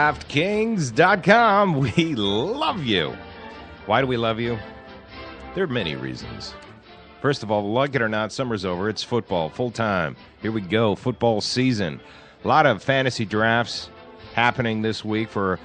DraftKings.com. We love you. Why do we love you? There are many reasons. First of all, like it or not, summer's over. It's football, full time. Here we go, football season. A lot of fantasy drafts happening this week for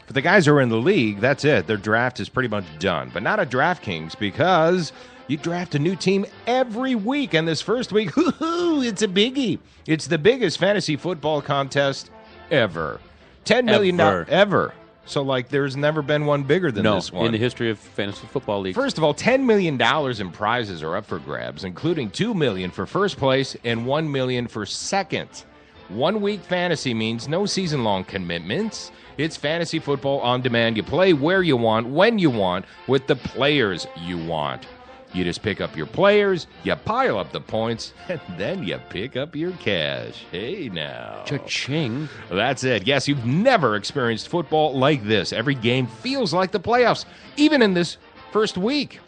the guys who are in the league. That's it. Their draft is pretty much done. But not at DraftKings, because you draft a new team every week. And this first week, it's a biggie. It's the biggest fantasy football contest ever. $10 million. Ever. So, there's never been one bigger than this one. In the history of fantasy football leagues. First of all, $10 million in prizes are up for grabs, including $2 million for first place and $1 million for second. 1 week fantasy means no season-long commitments. It's fantasy football on demand. You play where you want, when you want, with the players you want. You just pick up your players, you pile up the points, and then you pick up your cash. Hey, now. Cha-ching. That's it. Yes, you've never experienced football like this. Every game feels like the playoffs, even in this first week.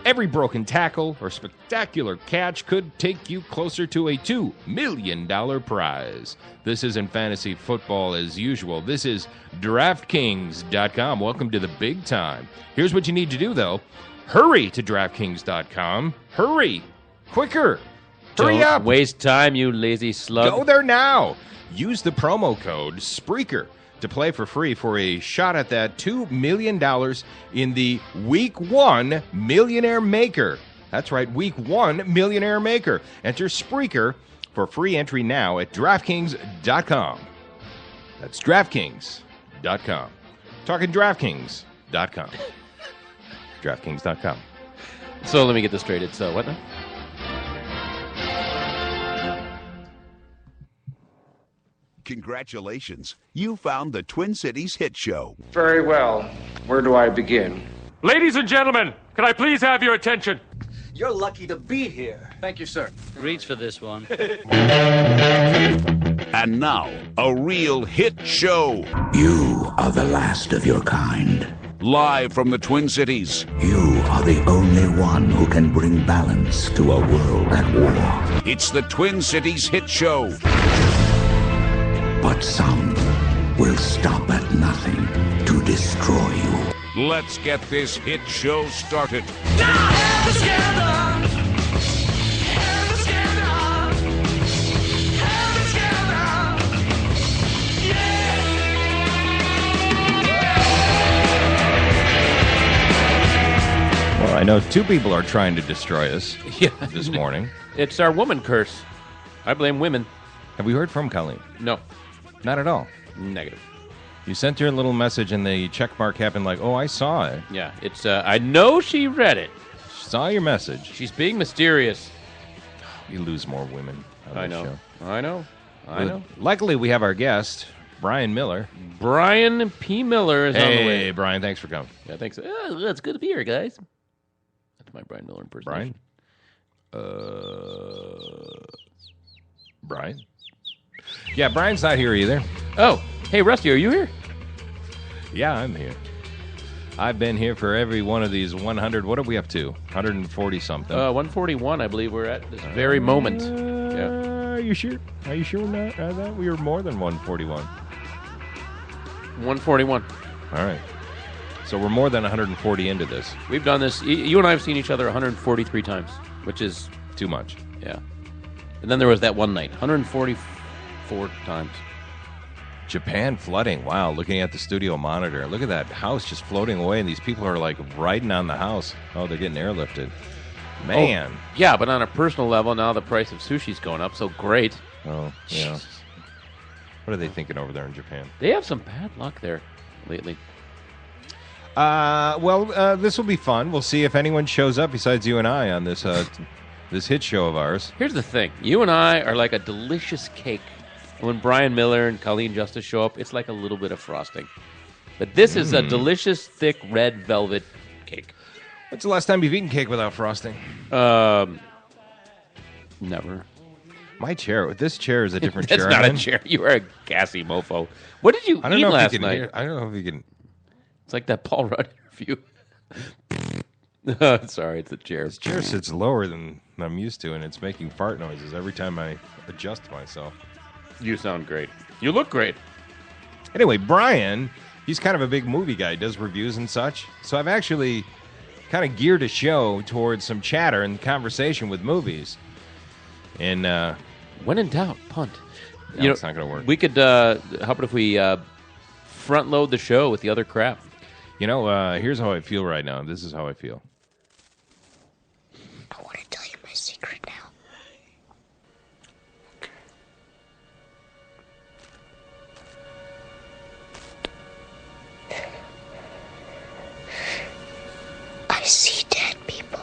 Every broken tackle or spectacular catch could take you closer to a $2 million prize. This isn't fantasy football as usual. This is DraftKings.com. Welcome to the big time. Here's what you need to do, though. Hurry to DraftKings.com. Hurry. Quicker. Hurry up. Don't waste time, you lazy slug. Go there now. Use the promo code Spreaker to play for free for a shot at that $2 million in the Week 1 Millionaire Maker. That's right, Week 1 Millionaire Maker. Enter Spreaker for free entry now at DraftKings.com. That's DraftKings.com. Talking DraftKings.com. DraftKings.com. So let me get this straight. It's what now? Congratulations. You found the Twin Cities Hit Show. Very well. Where do I begin? Ladies and gentlemen, can I please have your attention? You're lucky to be here. Thank you, sir. Reach for this one. And now, a real hit show. You are the last of your kind. Live from the Twin Cities. You are the only one who can bring balance to a world at war. It's the Twin Cities Hit Show. But some will stop at nothing to destroy you. Let's get this hit show started. Well, I know two people are trying to destroy us this morning. It's our woman curse. I blame women. Have we heard from Colleen? No. Not at all. Negative. You sent her a little message and the check mark happened oh, I saw it. Yeah, it's, I know she read it. Saw your message. She's being mysterious. You lose more women on this show. I know. Luckily, we have our guest, Bryan Miller. Bryan P. Miller is on the way. Hey, Bryan, thanks for coming. Yeah, thanks. It's good to be here, guys. That's my Bryan Miller impersonation. Bryan? Yeah, Brian's not here either. Oh, hey, Rusty, are you here? Yeah, I'm here. I've been here for every one of these 100. What are we up to? 140-something. 141, I believe we're at this very moment. Yeah. Are you sure? Are you sure I thought we were more than 141. 141. All right. So we're more than 140 into this. We've done this. You and I have seen each other 143 times, which is too much. Yeah. And then there was that one night, 144 times. Japan flooding. Wow, looking at the studio monitor. Look at that house just floating away, and these people are riding on the house. Oh, they're getting airlifted. Man. Oh, yeah, but on a personal level, now the price of sushi's going up, so great. Oh, yeah. What are they thinking over there in Japan? They have some bad luck there lately. This will be fun. We'll see if anyone shows up besides you and I on this this hit show of ours. Here's the thing. You and I are like a delicious cake. When Bryan Miller and Colleen Justice show up, it's like a little bit of frosting. But this is a delicious, thick, red velvet cake. When's the last time you've eaten cake without frosting? Never. My chair. This chair is a different That's chair. That's not a chair. You are a gassy mofo. What did you eat last night? I don't know if you can. It's like that Paul Rudd interview. Sorry, it's a chair. This chair sits lower than I'm used to, and it's making fart noises every time I adjust myself. You sound great. You look great. Anyway, Brian, he's kind of a big movie guy. He does reviews and such. So I've actually kind of geared a show towards some chatter and conversation with movies. And when in doubt, punt. No, it's not going to work. We could, how about if we front load the show with the other crap? Here's how I feel right now. This is how I feel. I want to tell you my secret now. I see dead people.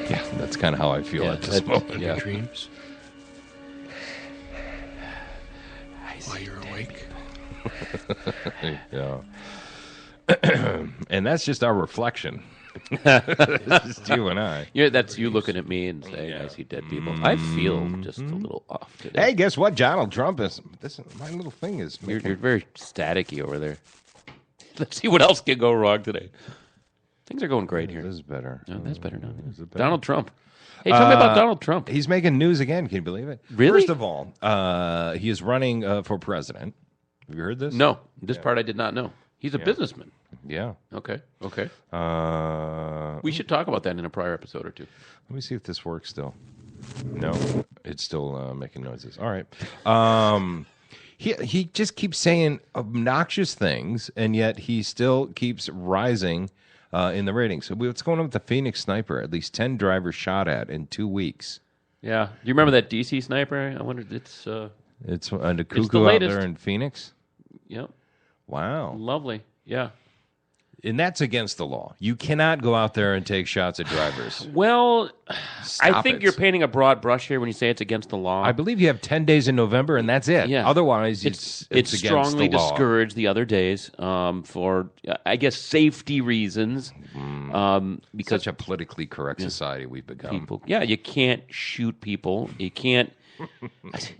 Yeah, that's kind of how I feel at this moment. Yeah. Dreams. While you're awake. Yeah. And that's just our reflection. It's just you and I. Yeah, that's you looking at me and saying, I see dead people. I feel just a little off today. Hey, guess what? Donald Trump is... my little thing is... You're very staticky over there. Let's see what else can go wrong today. Things are going great here. This is better. No, that's better now. Is it better? Donald Trump. Hey, tell me about Donald Trump. He's making news again. Can you believe it? Really? First of all, he is running for president. Have you heard this? No. This part I did not know. He's a businessman. Yeah. Okay. We should talk about that in a prior episode or two. Let me see if this works still. No, it's still making noises. All right. He just keeps saying obnoxious things, and yet he still keeps rising in the ratings. So what's going on with the Phoenix sniper? At least 10 drivers shot at in 2 weeks. Yeah. Do you remember that DC sniper? I wondered. It's the cuckoo out there in Phoenix? Yep. Wow. Lovely. Yeah. And that's against the law. You cannot go out there and take shots at drivers. Well, I think it. you're painting a broad brush here when you say it's against the law. I believe you have 10 days in November, and that's it. Yeah. Otherwise, it's against strongly the law. discouraged the other days for, I guess, safety reasons. Because Such a politically correct society we've become. You can't shoot people. You can't.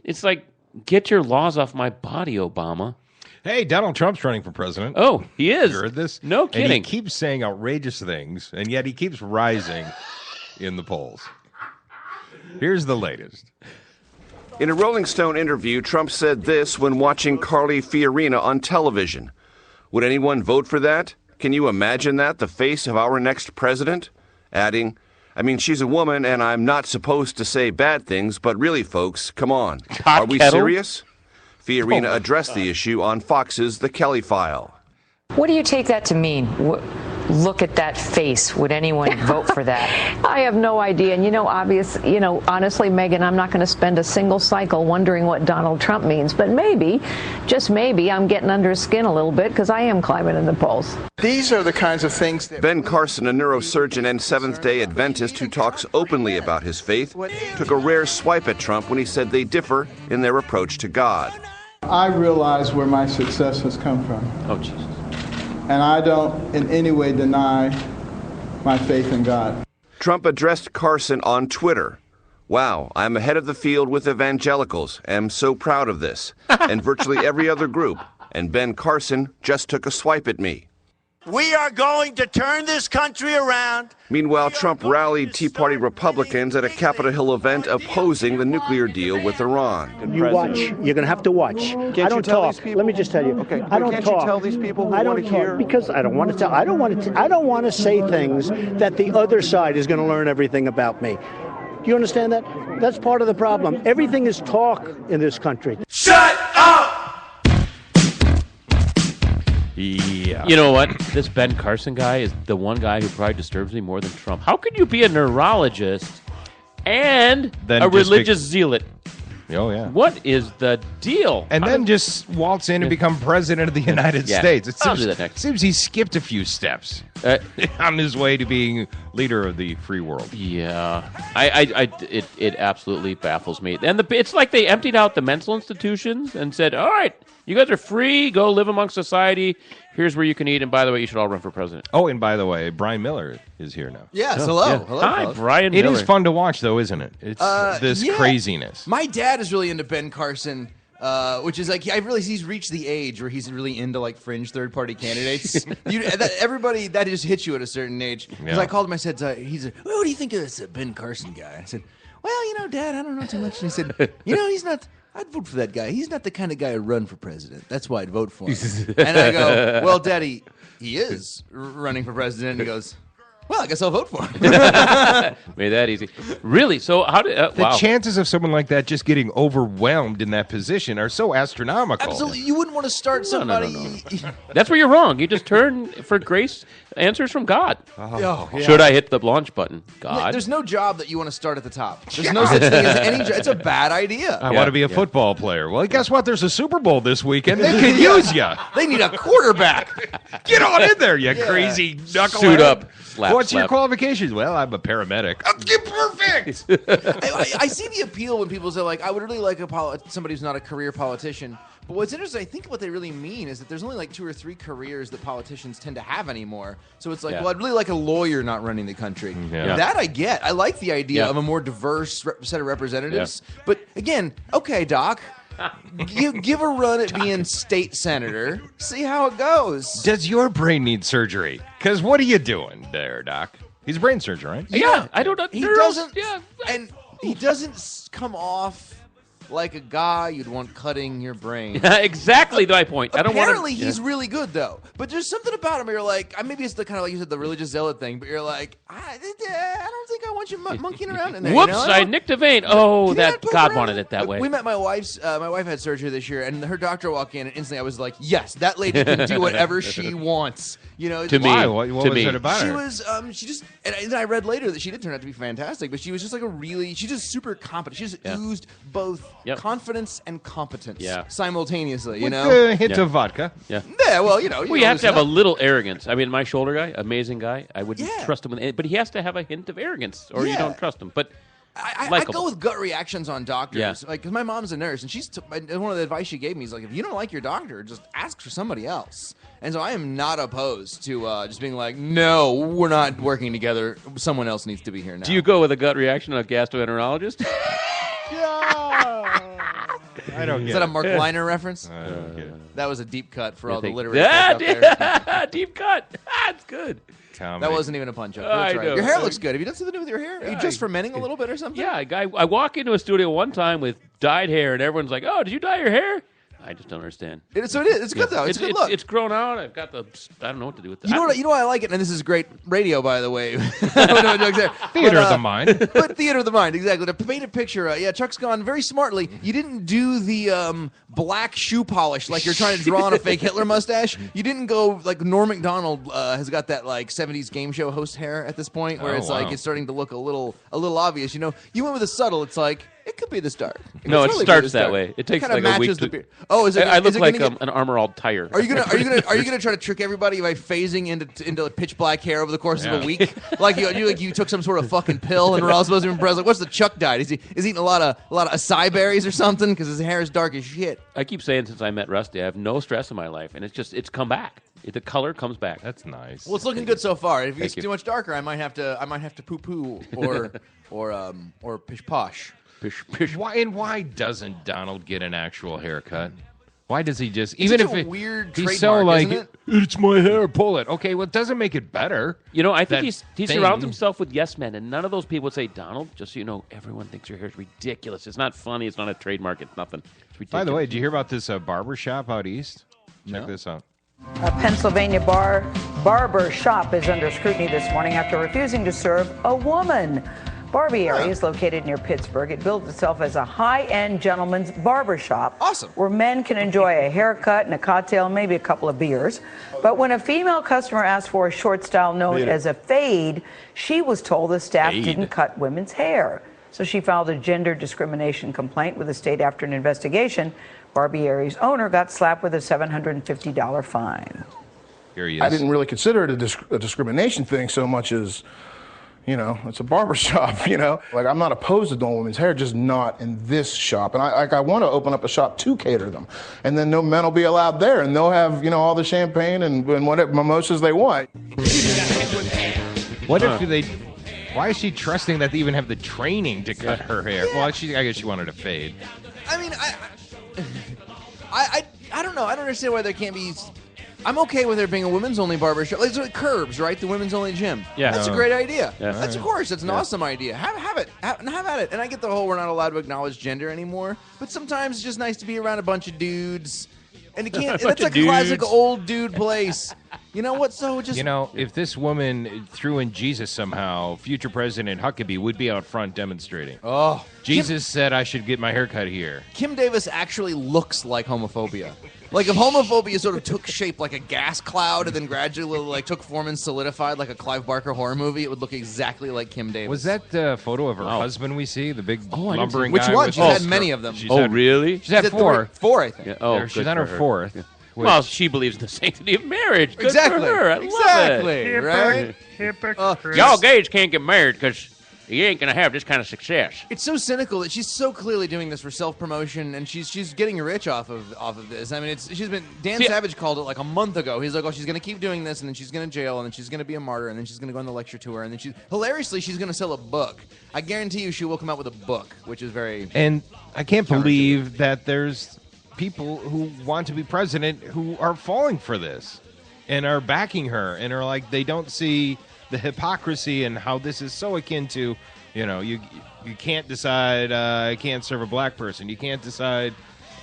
It's like, get your laws off my body, Obama. Hey, Donald Trump's running for president. Oh, he is. You heard this? No kidding. And he keeps saying outrageous things, and yet he keeps rising in the polls. Here's the latest. In a Rolling Stone interview, Trump said this when watching Carly Fiorina on television. Would anyone vote for that? Can you imagine that, the face of our next president? Adding, I mean, she's a woman, and I'm not supposed to say bad things, but really, folks, come on. Are we serious? Fiorina addressed the issue on Fox's The Kelly File. What do you take that to mean? Look at that face. Would anyone vote for that? I have no idea. And, honestly, Megan, I'm not going to spend a single cycle wondering what Donald Trump means. But maybe, just maybe, I'm getting under his skin a little bit because I am climbing in the polls. These are the kinds of things that... Ben Carson, a neurosurgeon and Seventh-day Adventist who talks openly about his faith, took a rare swipe at Trump when he said they differ in their approach to God. I realize where my success has come from. Oh, Jesus. And I don't in any way deny my faith in God. Trump addressed Carson on Twitter. Wow, I'm ahead of the field with evangelicals. Am so proud of this. And virtually every other group. And Ben Carson just took a swipe at me. We are going to turn this country around. Meanwhile, Trump rallied Tea Party Republicans at a Capitol Hill event opposing the nuclear deal with Iran. You watch. You're going to have to watch. I don't talk. Let me just tell you. Okay. I don't Can't talk. you tell these people who I want don't to talk hear? because I don't want to tell. I don't want to say things that the other side is going to learn everything about me. Do you understand that? That's part of the problem. Everything is talk in this country. Shut up! Yeah. You know what? This Ben Carson guy is the one guy who probably disturbs me more than Trump. How could you be a neurologist and Then a just religious zealot? Oh, yeah. What is the deal? And then just waltz in and become president of the United States. It I'll seems, do that next. seems he skipped a few steps on his way to being leader of the free world. Yeah, it absolutely baffles me. And it's like they emptied out the mental institutions and said, "All right, you guys are free. Go live amongst society. Here's where you can eat. And by the way, you should all run for president." Oh, and by the way, Bryan Miller is here now. Yes, hello. Yeah. Hello, Hi, fellas. Bryan It Miller. is fun to watch, though, isn't it? It's this craziness. My dad is really into Ben Carson, which is like he's reached the age where he's really into like fringe third-party candidates. Everybody that just hits you at a certain age. Because I called him, I said, well, what do you think of this Ben Carson guy? I said, well, Dad, I don't know too much. And he said, he's not. I'd vote for that guy. He's not the kind of guy who'd run for president. That's why I'd vote for him. And I go, well, Daddy, he is running for president. And he goes, well, I guess I'll vote for him. Made that easy. Really? So how did the chances of someone like that just getting overwhelmed in that position are so astronomical? Absolutely. You wouldn't want to start somebody. No. That's where you're wrong. You just turn for grace answers from God. Oh, yeah. Should I hit the launch button? God. There's no job that you want to start at the top. There's no such thing as any job. It's a bad idea. I want to be a football player. Well, guess what? There's a Super Bowl this weekend. They could use you. They need a quarterback. Get on in there, you crazy knucklehead. Suit up. Slap, What's your slap. qualifications? Well, I'm a paramedic. Perfect. I see the appeal when people say, like, I would really like somebody who's not a career politician. But what's interesting, I think what they really mean is that there's only like 2 or 3 careers that politicians tend to have anymore. So it's like, well, I'd really like a lawyer not running the country. Yeah. That I get. I like the idea of a more diverse set of representatives. Yeah. But again, okay, Doc. give a run at being state senator. See how it goes. Does your brain need surgery? Because what are you doing there, Doc? He's a brain surgeon, right? Yeah, I don't know. He doesn't. Yeah, and he doesn't come off like a guy you'd want cutting your brain. Exactly my point. I don't want. Apparently, he's really good though. But there's something about him where you're like, maybe it's the kind of like you said, the religious zealot thing. But you're like, I don't think I want you monkeying around in there. Whoops! You know? I nicked a vein. Oh, that God wanted it that way. We met my wife's. My wife had surgery this year, and her doctor walked in, and instantly I was like, yes, that lady can do whatever she wants. You know, to me, what was it about her? She was, she just, and then I read later that she did turn out to be fantastic, but she was just like she's just super competent. She just oozed both confidence and competence simultaneously, you know? With a hint of vodka. Yeah. Yeah, well, you know. You have to have a little arrogance. I mean, my shoulder guy, amazing guy. I wouldn't trust him with anything, but he has to have a hint of arrogance, or you don't trust him. But I go with gut reactions on doctors. Yeah. Like, because my mom's a nurse, and one of the advice she gave me is like, if you don't like your doctor, just ask for somebody else. And so I am not opposed to just being like, no, we're not working together. Someone else needs to be here now. Do you go with a gut reaction on a gastroenterologist? I don't get Is that it. a Mark Liner reference? I don't get it. That was a deep cut for all the literary folk out there. Deep cut. That's good. Comedy. That wasn't even a punch-up. That's right. Your hair looks good. Have you done something to do with your hair? Are you just fermenting a little bit or something? Yeah, I walk into a studio one time with dyed hair, and everyone's like, oh, did you dye your hair? I just don't understand. So it is. It's good, though. It's a good look. It's grown out. I've got I don't know what to do with that. You know what I like it, and this is great radio, by the way. Theater of the mind. But theater of the mind, exactly. To paint a picture, Chuck's gone very smartly. You didn't do the black shoe polish like you're trying to draw on a fake Hitler mustache. You didn't go like Norm Macdonald has got that like 70s game show host hair at this point, where like it's starting to look a little obvious. You know, you went with a subtle. It's like, it could be this dark. No, it starts that way. It takes like a week to. Oh, is it? I look like an Armor-All tire. Are you gonna try to trick everybody by phasing into pitch black hair over the course of a week? Like you took some sort of fucking pill and we're all supposed to impress. Like, what's the Chuck diet? Is he eating a lot of acai berries or something? Because his hair is dark as shit. I keep saying since I met Rusty, I have no stress in my life, and it's come back. The color comes back. That's nice. Well, it's looking good so far. If it gets too much darker, I might have to poo poo or pish posh. Why doesn't Donald get an actual haircut? Why does he just It's even such if a it, weird he's trademark, so like isn't it? It's my hair, pull it. Okay, well it doesn't make it better. You know, I think he thing. surrounds himself with yes men, and none of those people would say, Donald, just so you know, everyone thinks your hair is ridiculous. It's not funny. It's not a trademark. It's nothing. It's ridiculous. By the way, did you hear about this barber shop out east? Check this out. A Pennsylvania barber shop is under scrutiny this morning after refusing to serve a woman. Barbieri is located near Pittsburgh. It bills itself as a high-end gentleman's barber shop. Awesome. Where men can enjoy a haircut and a cocktail, and maybe a couple of beers. But when a female customer asked for a short style known as a fade, she was told the staff didn't cut women's hair. So she filed a gender discrimination complaint with the state after an investigation. Barbieri's owner got slapped with a $750 fine. Here he is. I didn't really consider it a discrimination thing so much as, you know, it's a barber shop, you know. Like, I'm not opposed to doing women's hair, just not in this shop. And I want to open up a shop to cater to them. And then no men will be allowed there, and they'll have, you know, all the champagne and whatever mimosas they want. What if they... Why is she trusting that they even have the training to cut her hair? Well, I guess she wanted a fade. I mean, I don't know. I don't understand why there can't be I'm okay with there being a women's only barbershop. Like, it's like Curbs, right? The women's only gym. Yeah. That's a great idea. Yeah. That's of course. That's an awesome idea. Have it. Have at it. And I get the whole we're not allowed to acknowledge gender anymore. But sometimes it's just nice to be around a bunch of dudes. And you can't. That's like a classic old dude place. You know what? So just if this woman threw in Jesus somehow, future President Huckabee would be out front demonstrating. Oh, Jesus said I should get my hair cut here. Kim Davis actually looks like homophobia. Like if homophobia sort of took shape like a gas cloud and then gradually like took form and solidified like a Clive Barker horror movie, it would look exactly like Kim Davis. Was that the photo of her husband we see? The big lumbering Which guy? one? She's had many of them. Really? She's had four. Four, I think. Yeah, she's on her fourth. Yeah. Well, she believes in the sanctity of marriage. Good Exactly. for her. I love it. Right? Y'all gays can't get married because you ain't going to have this kind of success. It's so cynical that she's so clearly doing this for self-promotion, and she's getting rich off of this. I mean, Dan Savage called it like a month ago. He's like, oh, she's going to keep doing this, and then she's going to jail, and then she's going to be a martyr, and then she's going to go on the lecture tour, and then she's going to sell a book. I guarantee you she will come out with a book, which is very... And I can't believe that there's people who want to be president who are falling for this and are backing her and are like, they don't see the hypocrisy and how this is so akin to, you can't decide I can't serve a black person. You can't decide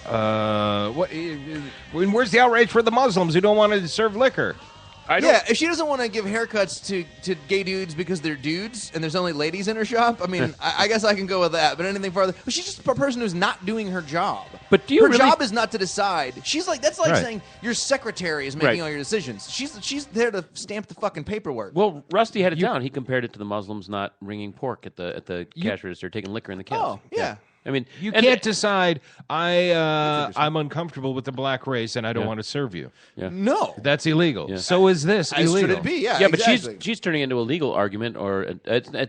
where's the outrage for the Muslims who don't want to serve liquor? If she doesn't want to give haircuts to gay dudes because they're dudes and there's only ladies in her shop, I mean, I guess I can go with that. But anything farther, she's just a person who's not doing her job. But her job is not to decide. She's like that's like Right. saying your secretary is making all your decisions. She's there to stamp the fucking paperwork. Well, Rusty had it down. He compared it to the Muslims not ringing pork at the cash register, taking liquor in the counter. Oh, yeah. I mean, You can't decide I'm uncomfortable with the black race and I don't want to serve you. Yeah. No, That's illegal. Yeah. So is this as illegal? should it be? Yeah, Yeah, but exactly. she's turning into a legal argument, or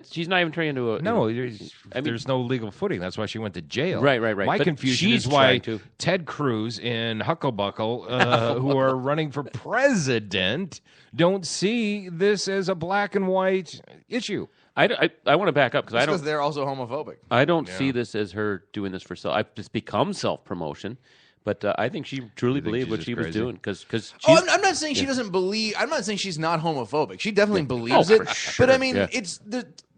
she's not even turning into a... No, I mean- there's no legal footing. That's why she went to jail. Right. My But confusion she's is why trying to- Ted Cruz and Hucklebuckle, who are running for president, don't see this as a black and white issue. I want to back up because because they're also homophobic. I don't see this as her doing this for self. I've just become self-promotion, but I think she truly believed what she was doing because I'm not saying she doesn't believe. I'm not saying she's not homophobic. She definitely believes it. for sure. But I mean, Yeah. it's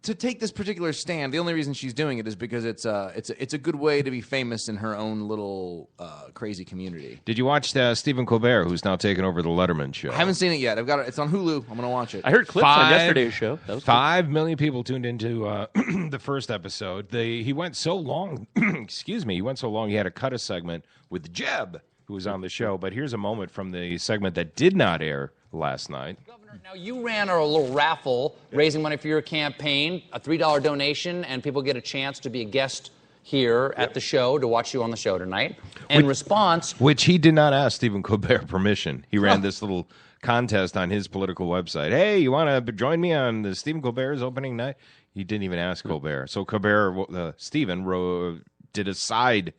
to take this particular stand. The only reason she's doing it is because it's a good way to be famous in her own little crazy community. Did you watch Stephen Colbert, who's now taken over the Letterman show? I haven't seen it yet. I've got it. It's on Hulu. I'm gonna watch it. I heard clips on yesterday's show. That was 5 million people tuned into the first episode. He went so long. Excuse me. He went so long. He had to cut a segment with Jeb, who was on the show. But here's a moment from the segment that did not air last night. Now, you ran a little raffle raising money for your campaign, a $3 donation, and people get a chance to be a guest here at the show, to watch you on the show tonight. In response... Which he did not ask Stephen Colbert permission. He ran this little contest on his political website. Hey, you want to join me on the Stephen Colbert's opening night? He didn't even ask Colbert. So Colbert, Stephen, did a side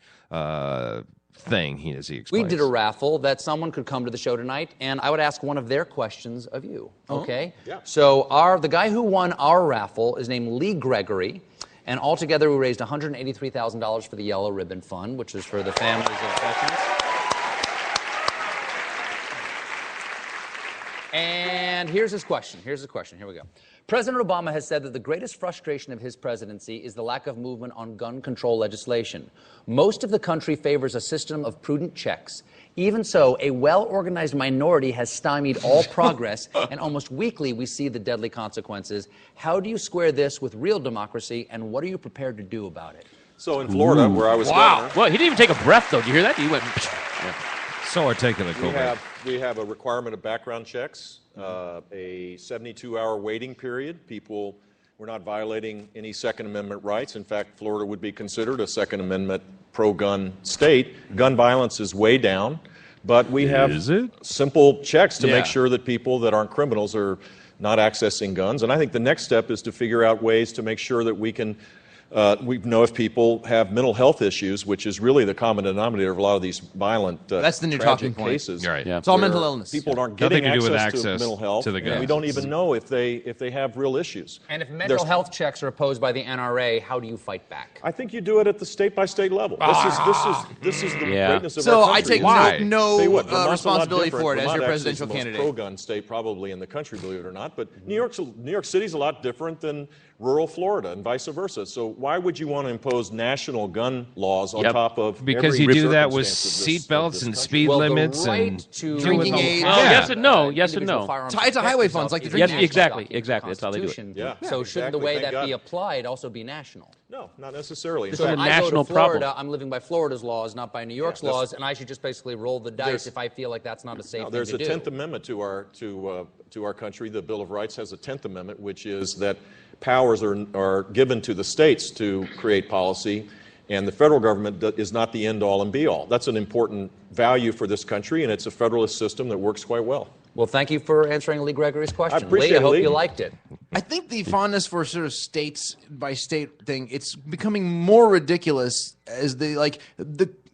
thing, as he explains. We did a raffle that someone could come to the show tonight, and I would ask one of their questions of you, okay? Yeah. So the guy who won our raffle is named Lee Gregory, and altogether we raised $183,000 for the Yellow Ribbon Fund, which is for the families of veterans. And here's his question. Here we go. President Obama has said that the greatest frustration of his presidency is the lack of movement on gun control legislation. Most of the country favors a system of prudent checks. Even so, a well-organized minority has stymied all progress, and almost weekly we see the deadly consequences. How do you square this with real democracy, and what are you prepared to do about it? So in Florida, where I was governor... Well, he didn't even take a breath, though. Did you hear that? He went... So articulate, Colbert. We have a requirement of background checks, a 72-hour waiting period. We're not violating any Second Amendment rights. In fact, Florida would be considered a Second Amendment pro-gun state. Gun violence is way down, but we have simple checks to make sure that people that aren't criminals are not accessing guns. And I think the next step is to figure out ways to make sure that we can We know if people have mental health issues, which is really the common denominator of a lot of these violent, that's the new tragic talking point. cases. Right. It's all mental illness. People aren't getting Nothing to do with access to access mental health, to the and guns. we don't even know if they have real issues. And if mental health checks are opposed by the NRA, how do you fight back? I think you do it at the state-by-state level. This is the greatness of so our I country. take no Tell you what, Vermont's a lot responsibility different. for it as your Vermont actually is presidential the most candidate. pro-gun state probably in the country, believe it or not. But New York City's a lot different than rural Florida and vice versa. So why would you want to impose national gun laws on top of because every you do that with circumstance seatbelts and speed Well, limits the right and to drinking age. Well, yes and no. Yes and individual no. firearms Tied to highway funds like the drinking age. Exactly. That's how they do it. Constitution. Yeah. So shouldn't the Exactly. way Thank that God. be applied also be national? No, not necessarily. In So fact, if I national go to Florida, problem. I'm living by Florida's laws, not by New York's that's- laws, and I should just basically roll the dice There's- if I feel like that's not a safe thing there's to a do. 10th Amendment to our country. The Bill of Rights has a 10th Amendment, which is that powers are given to the states to create policy, and the federal government is not the end-all and be-all. That's an important value for this country, and it's a federalist system that works quite well. Well, thank you for answering Lee Gregory's question. appreciate Lee, I it, hope Lee. you liked it. I think the fondness for sort of states by state thing, it's becoming more ridiculous as the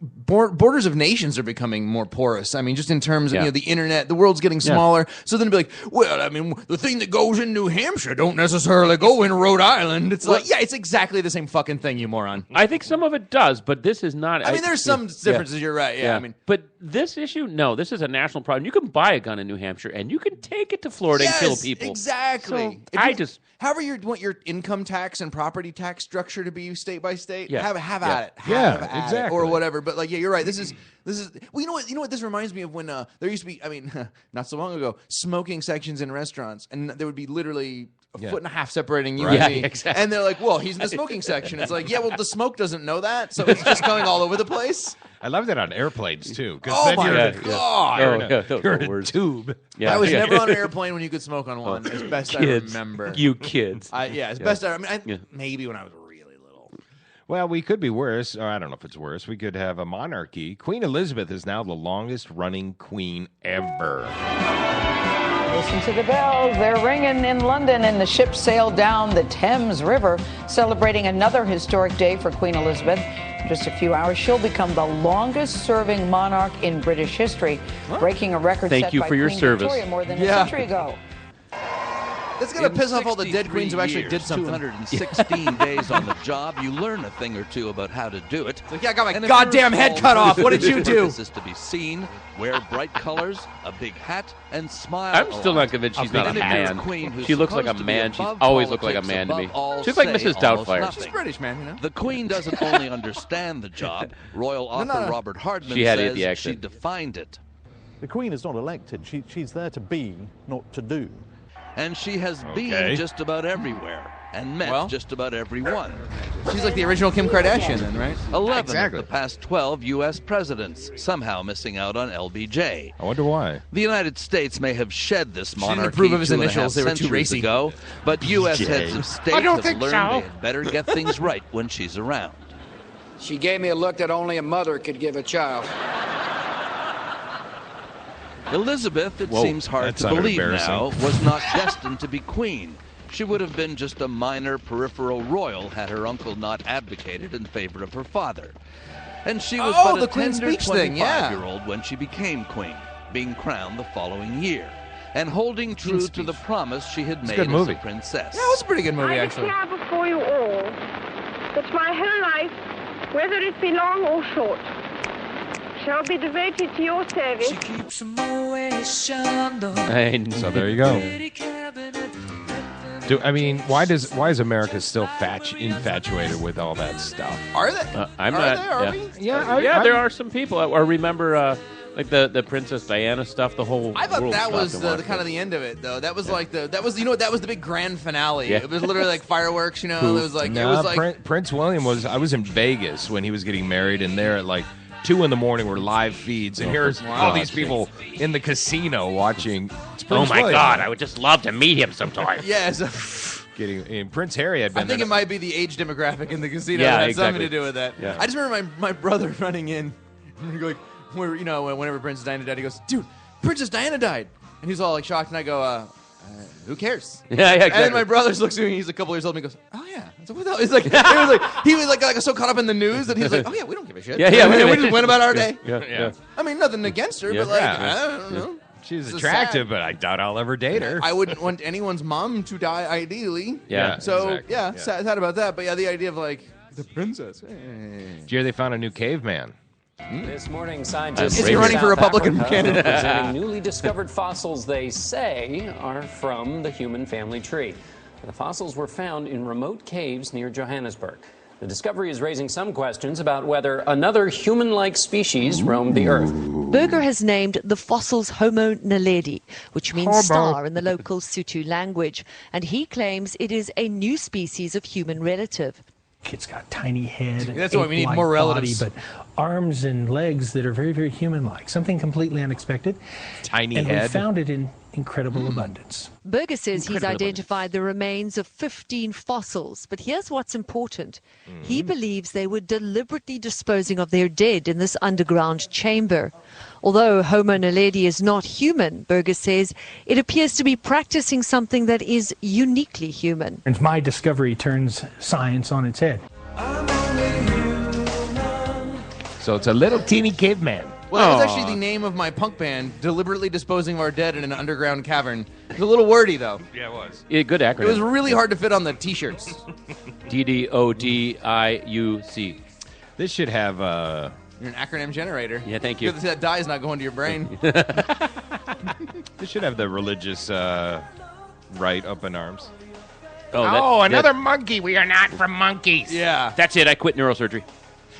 borders of nations are becoming more porous. I mean, just in terms of the internet, the world's getting smaller. So then it'd be like, well, I mean, the thing that goes in New Hampshire don't necessarily go in Rhode Island. It's like, yeah, it's exactly the same fucking thing, you moron. I think some of it does, but this is not. I mean, there's some differences. You're right. Yeah, I mean, but this issue, no, this is a national problem. You can buy a gun in New Hampshire, and you can take it to Florida and kill people. Exactly. So however you want your income tax and property tax structure to be state by state, Yeah. have at it. Have at exactly. it, or whatever. But like, yeah, you're right. This is. Well, you know what this reminds me of when there used to be. I mean, not so long ago, smoking sections in restaurants, and there would be literally a foot and a half separating you Right. and me. Yeah, exactly. And they're like, "Well, he's in the smoking section." It's like, yeah, well, the smoke doesn't know that, so it's just going all over the place. I love that on airplanes too. Because Oh then my you're, God. you're in a tube. Yeah. I was never on an airplane when you could smoke on one, as best I remember. You kids. As best I mean, maybe when I was really little. Well, we could be worse. Or I don't know if it's worse. We could have a monarchy. Queen Elizabeth is now the longest running queen ever. Listen to the bells. They're ringing in London, and the ship sailed down the Thames River, celebrating another historic day for Queen Elizabeth. In just a few hours, she'll become the longest-serving monarch in British history, breaking a record Thank set you by for your Queen service. Victoria more than a century ago. That's going to piss off all the dead queens who actually did something. 216 days on the job, you learn a thing or two about how to do it. Like, yeah, I got my And if goddamn you're head small, cut off. What did you do? Purpose is to be seen, wear bright colors, a big hat, and smile. I'm still a not lot. convinced she's And not a if you're man. queen who's She looks like a supposed to be man. She's above always looked like a politics, man to me. above all She looks like say Mrs. almost Doubtfire. nothing. She's British, man, you know. The Queen doesn't only understand the job. Royal author Robert Hardman She had says the accent. she defined it. The Queen is not elected. She's there to be, not to do. And she has Okay. been just about everywhere and met just about everyone. She's like the original Kim Kardashian, then, right? 11 of the past 12 U.S. presidents, somehow missing out on LBJ. I wonder why. The United States may have shed this didn't monarchy approve of his 2.5 initials. They were too centuries racy. ago, but U.S. BJ. heads of state I don't have think learned so. they had better get things right when she's around. She gave me a look that only a mother could give a child. Elizabeth, it Whoa, seems hard that to sounded believe embarrassing. now, was not destined to be queen. She would have been just a minor peripheral royal had her uncle not advocated in favor of her father. And she was Oh, but the a Queen's tender Speech thing, yeah. 25-year-old when she became queen, being crowned the following year, and holding true to the promise she had It's a made good as movie. a princess. Yeah, it was a pretty good movie, actually. I declare before you all that my whole life, whether it be long or short, shall be devoted to your service. So there you go. Why is America still infatuated with all that stuff? Are they? I'm Are not. they? Are yeah. we? Yeah, there are some people. Or remember, like the Princess Diana stuff. The whole. I thought world that was stopped the and kind of the end of it, though. That was like that was the big grand finale. Yeah. It was literally like fireworks, you know. It was like Prince William was. I was in Vegas when he was getting married, and there at like 2 a.m. were live feeds, and here's all these people in the casino watching. It's Oh Prince my William. God! I would just love to meet him sometime. Yes. And Prince Harry had been. I think there. it might be the age demographic in the casino Yeah, that had exactly. something to do with that. Yeah. I just remember my brother running in, and like, whenever Princess Diana died, he goes, "Dude, Princess Diana died," and he's all like shocked, and I go, who cares? Yeah, exactly. And then my brother looks at me. He's a couple years old, and he goes, "Oh yeah." It's like, what the hell? It's like he was like so caught up in the news that he was like, "Oh yeah, we don't give a shit." Yeah. We just went about our day. Yeah. I mean, nothing against her, but like, I don't know. She's attractive, but I doubt I'll ever date her. I wouldn't want anyone's mom to die, ideally. Yeah. So exactly. sad about that. But yeah, the idea of like the princess. Did you hear they found a new caveman? This morning, scientists Is he running for Republican candidate? presenting newly discovered fossils they say are from the human family tree. The fossils were found in remote caves near Johannesburg. The discovery is raising some questions about whether another human-like species roamed the Earth. Berger has named the fossils Homo naledi, which means star in the local Sotho language, and he claims it is a new species of human relative. It's got tiny head. That's why we need more relatives. Body, but arms and legs that are very, very human-like. Something completely unexpected. Tiny head. head. And we found it in incredible abundance. Berger says he's identified the remains of 15 fossils, but here's what's important. He believes they were deliberately disposing of their dead in this underground chamber. Although Homo naledi is not human, Berger says, it appears to be practicing something that is uniquely human. And my discovery turns science on its head. So it's a little teeny caveman. Well, that was actually the name of my punk band, deliberately disposing of our dead in an underground cavern. It was a little wordy, though. Yeah, it was. Yeah, good acronym. It was really hard to fit on the T-shirts. DDODIUC. This should have You're an acronym generator. Yeah, thank you. Good that dye is not going to your brain. This should have the religious right up in arms. Another monkey. We are not from monkeys. Yeah. That's it. I quit neurosurgery.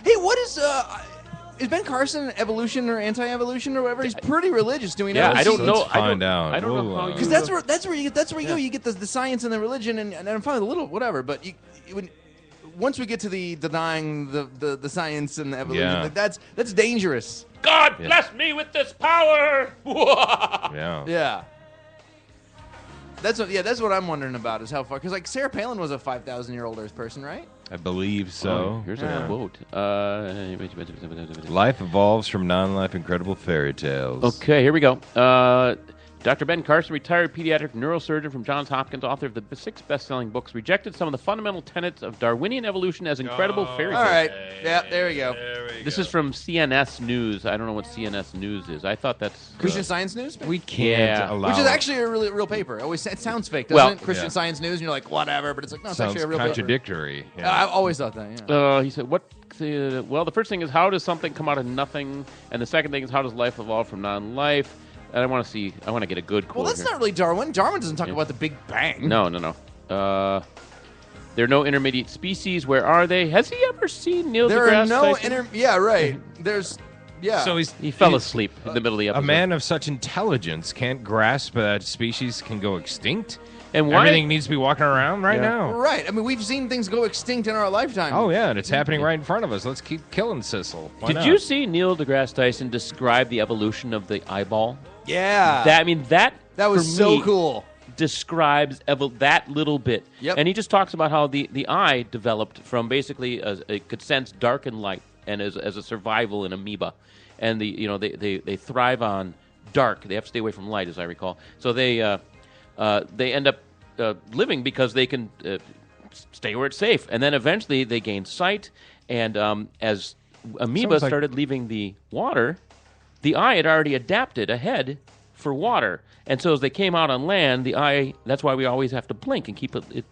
Hey, what is Ben Carson evolution or anti-evolution or whatever? He's pretty religious. Do we know? Yeah, I don't know. Let's find out. I don't know how Because that's where you go. You get the science and the religion, and I'm fine with a little whatever. But once we get to the denying the science and the evolution, like that's dangerous. God bless me with this power. Yeah. That's what I'm wondering about is how far, because like Sarah Palin was a 5,000-year-old Earth person, right? I believe so. Here's a quote. Life evolves from non-life incredible fairy tales. Okay, here we go. Dr. Ben Carson, retired pediatric neurosurgeon from Johns Hopkins, author of the 6 best-selling books, rejected some of the fundamental tenets of Darwinian evolution as incredible fairy tales. All right. Yeah, there we go. This is from CNS News. I don't know what CNS News is. I thought that's... Christian Science News? We can't allow... Which is actually a real paper. It sounds fake, doesn't it? Christian Science News, and you're like, whatever, but it's like, no, it's actually a real contradictory. paper. Yeah. I've always thought that, yeah. He said, well, the first thing is, how does something come out of nothing? And the second thing is, how does life evolve from non-life? And I want to get a good quote. Well, that's here. not really Darwin. Darwin doesn't talk about the Big Bang. No. There are no intermediate species. Where are they? Has he ever seen Neil deGrasse Tyson? Yeah, right. So he fell asleep in the middle of the episode. A man of such intelligence can't grasp that species can go extinct? And why? Everything needs to be walking around right now. Right. I mean, we've seen things go extinct in our lifetime. Oh, yeah, and it's happening right in front of us. Let's keep killing Sissel. Did you see Neil deGrasse Tyson describe the evolution of the eyeball? Yeah. That was so cool. Describes that little bit. Yep. And he just talks about how the eye developed from basically it could sense dark and light, and as a survival in amoeba, and they thrive on dark. They have to stay away from light, as I recall. So they end up living because they can stay where it's safe, and then eventually they gain sight. And as amoeba started leaving the water, the eye had already adapted ahead for water. And so as they came out on land, the eye, that's why we always have to blink and keep it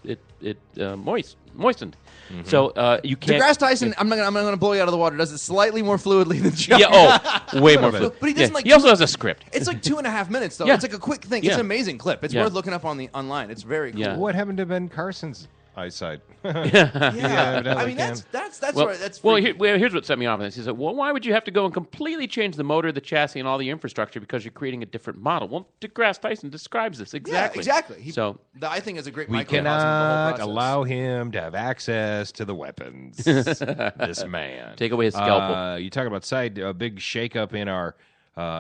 moistened. Mm-hmm. So you can't... DeGrasse Tyson, I'm not going to blow you out of the water, does it slightly more fluidly than Chuck. Yeah, way more fluid. But he doesn't he also has a script. It's like 2.5 minutes, though. Yeah. It's like a quick thing. Yeah. It's an amazing clip. It's worth looking up online. It's very cool. Yeah. What happened to Ben Carson's eyesight? I mean, that's here's what set me off on this. He said, well, why would you have to go and completely change the motor, the chassis, and all the infrastructure because you're creating a different model? Well, DeGrasse Tyson describes this exactly. Yeah, exactly. I think it's a great microcosm of the whole process. Allow him to have access to the weapons. This man. Take away his scalpel. You talk about a big shakeup in our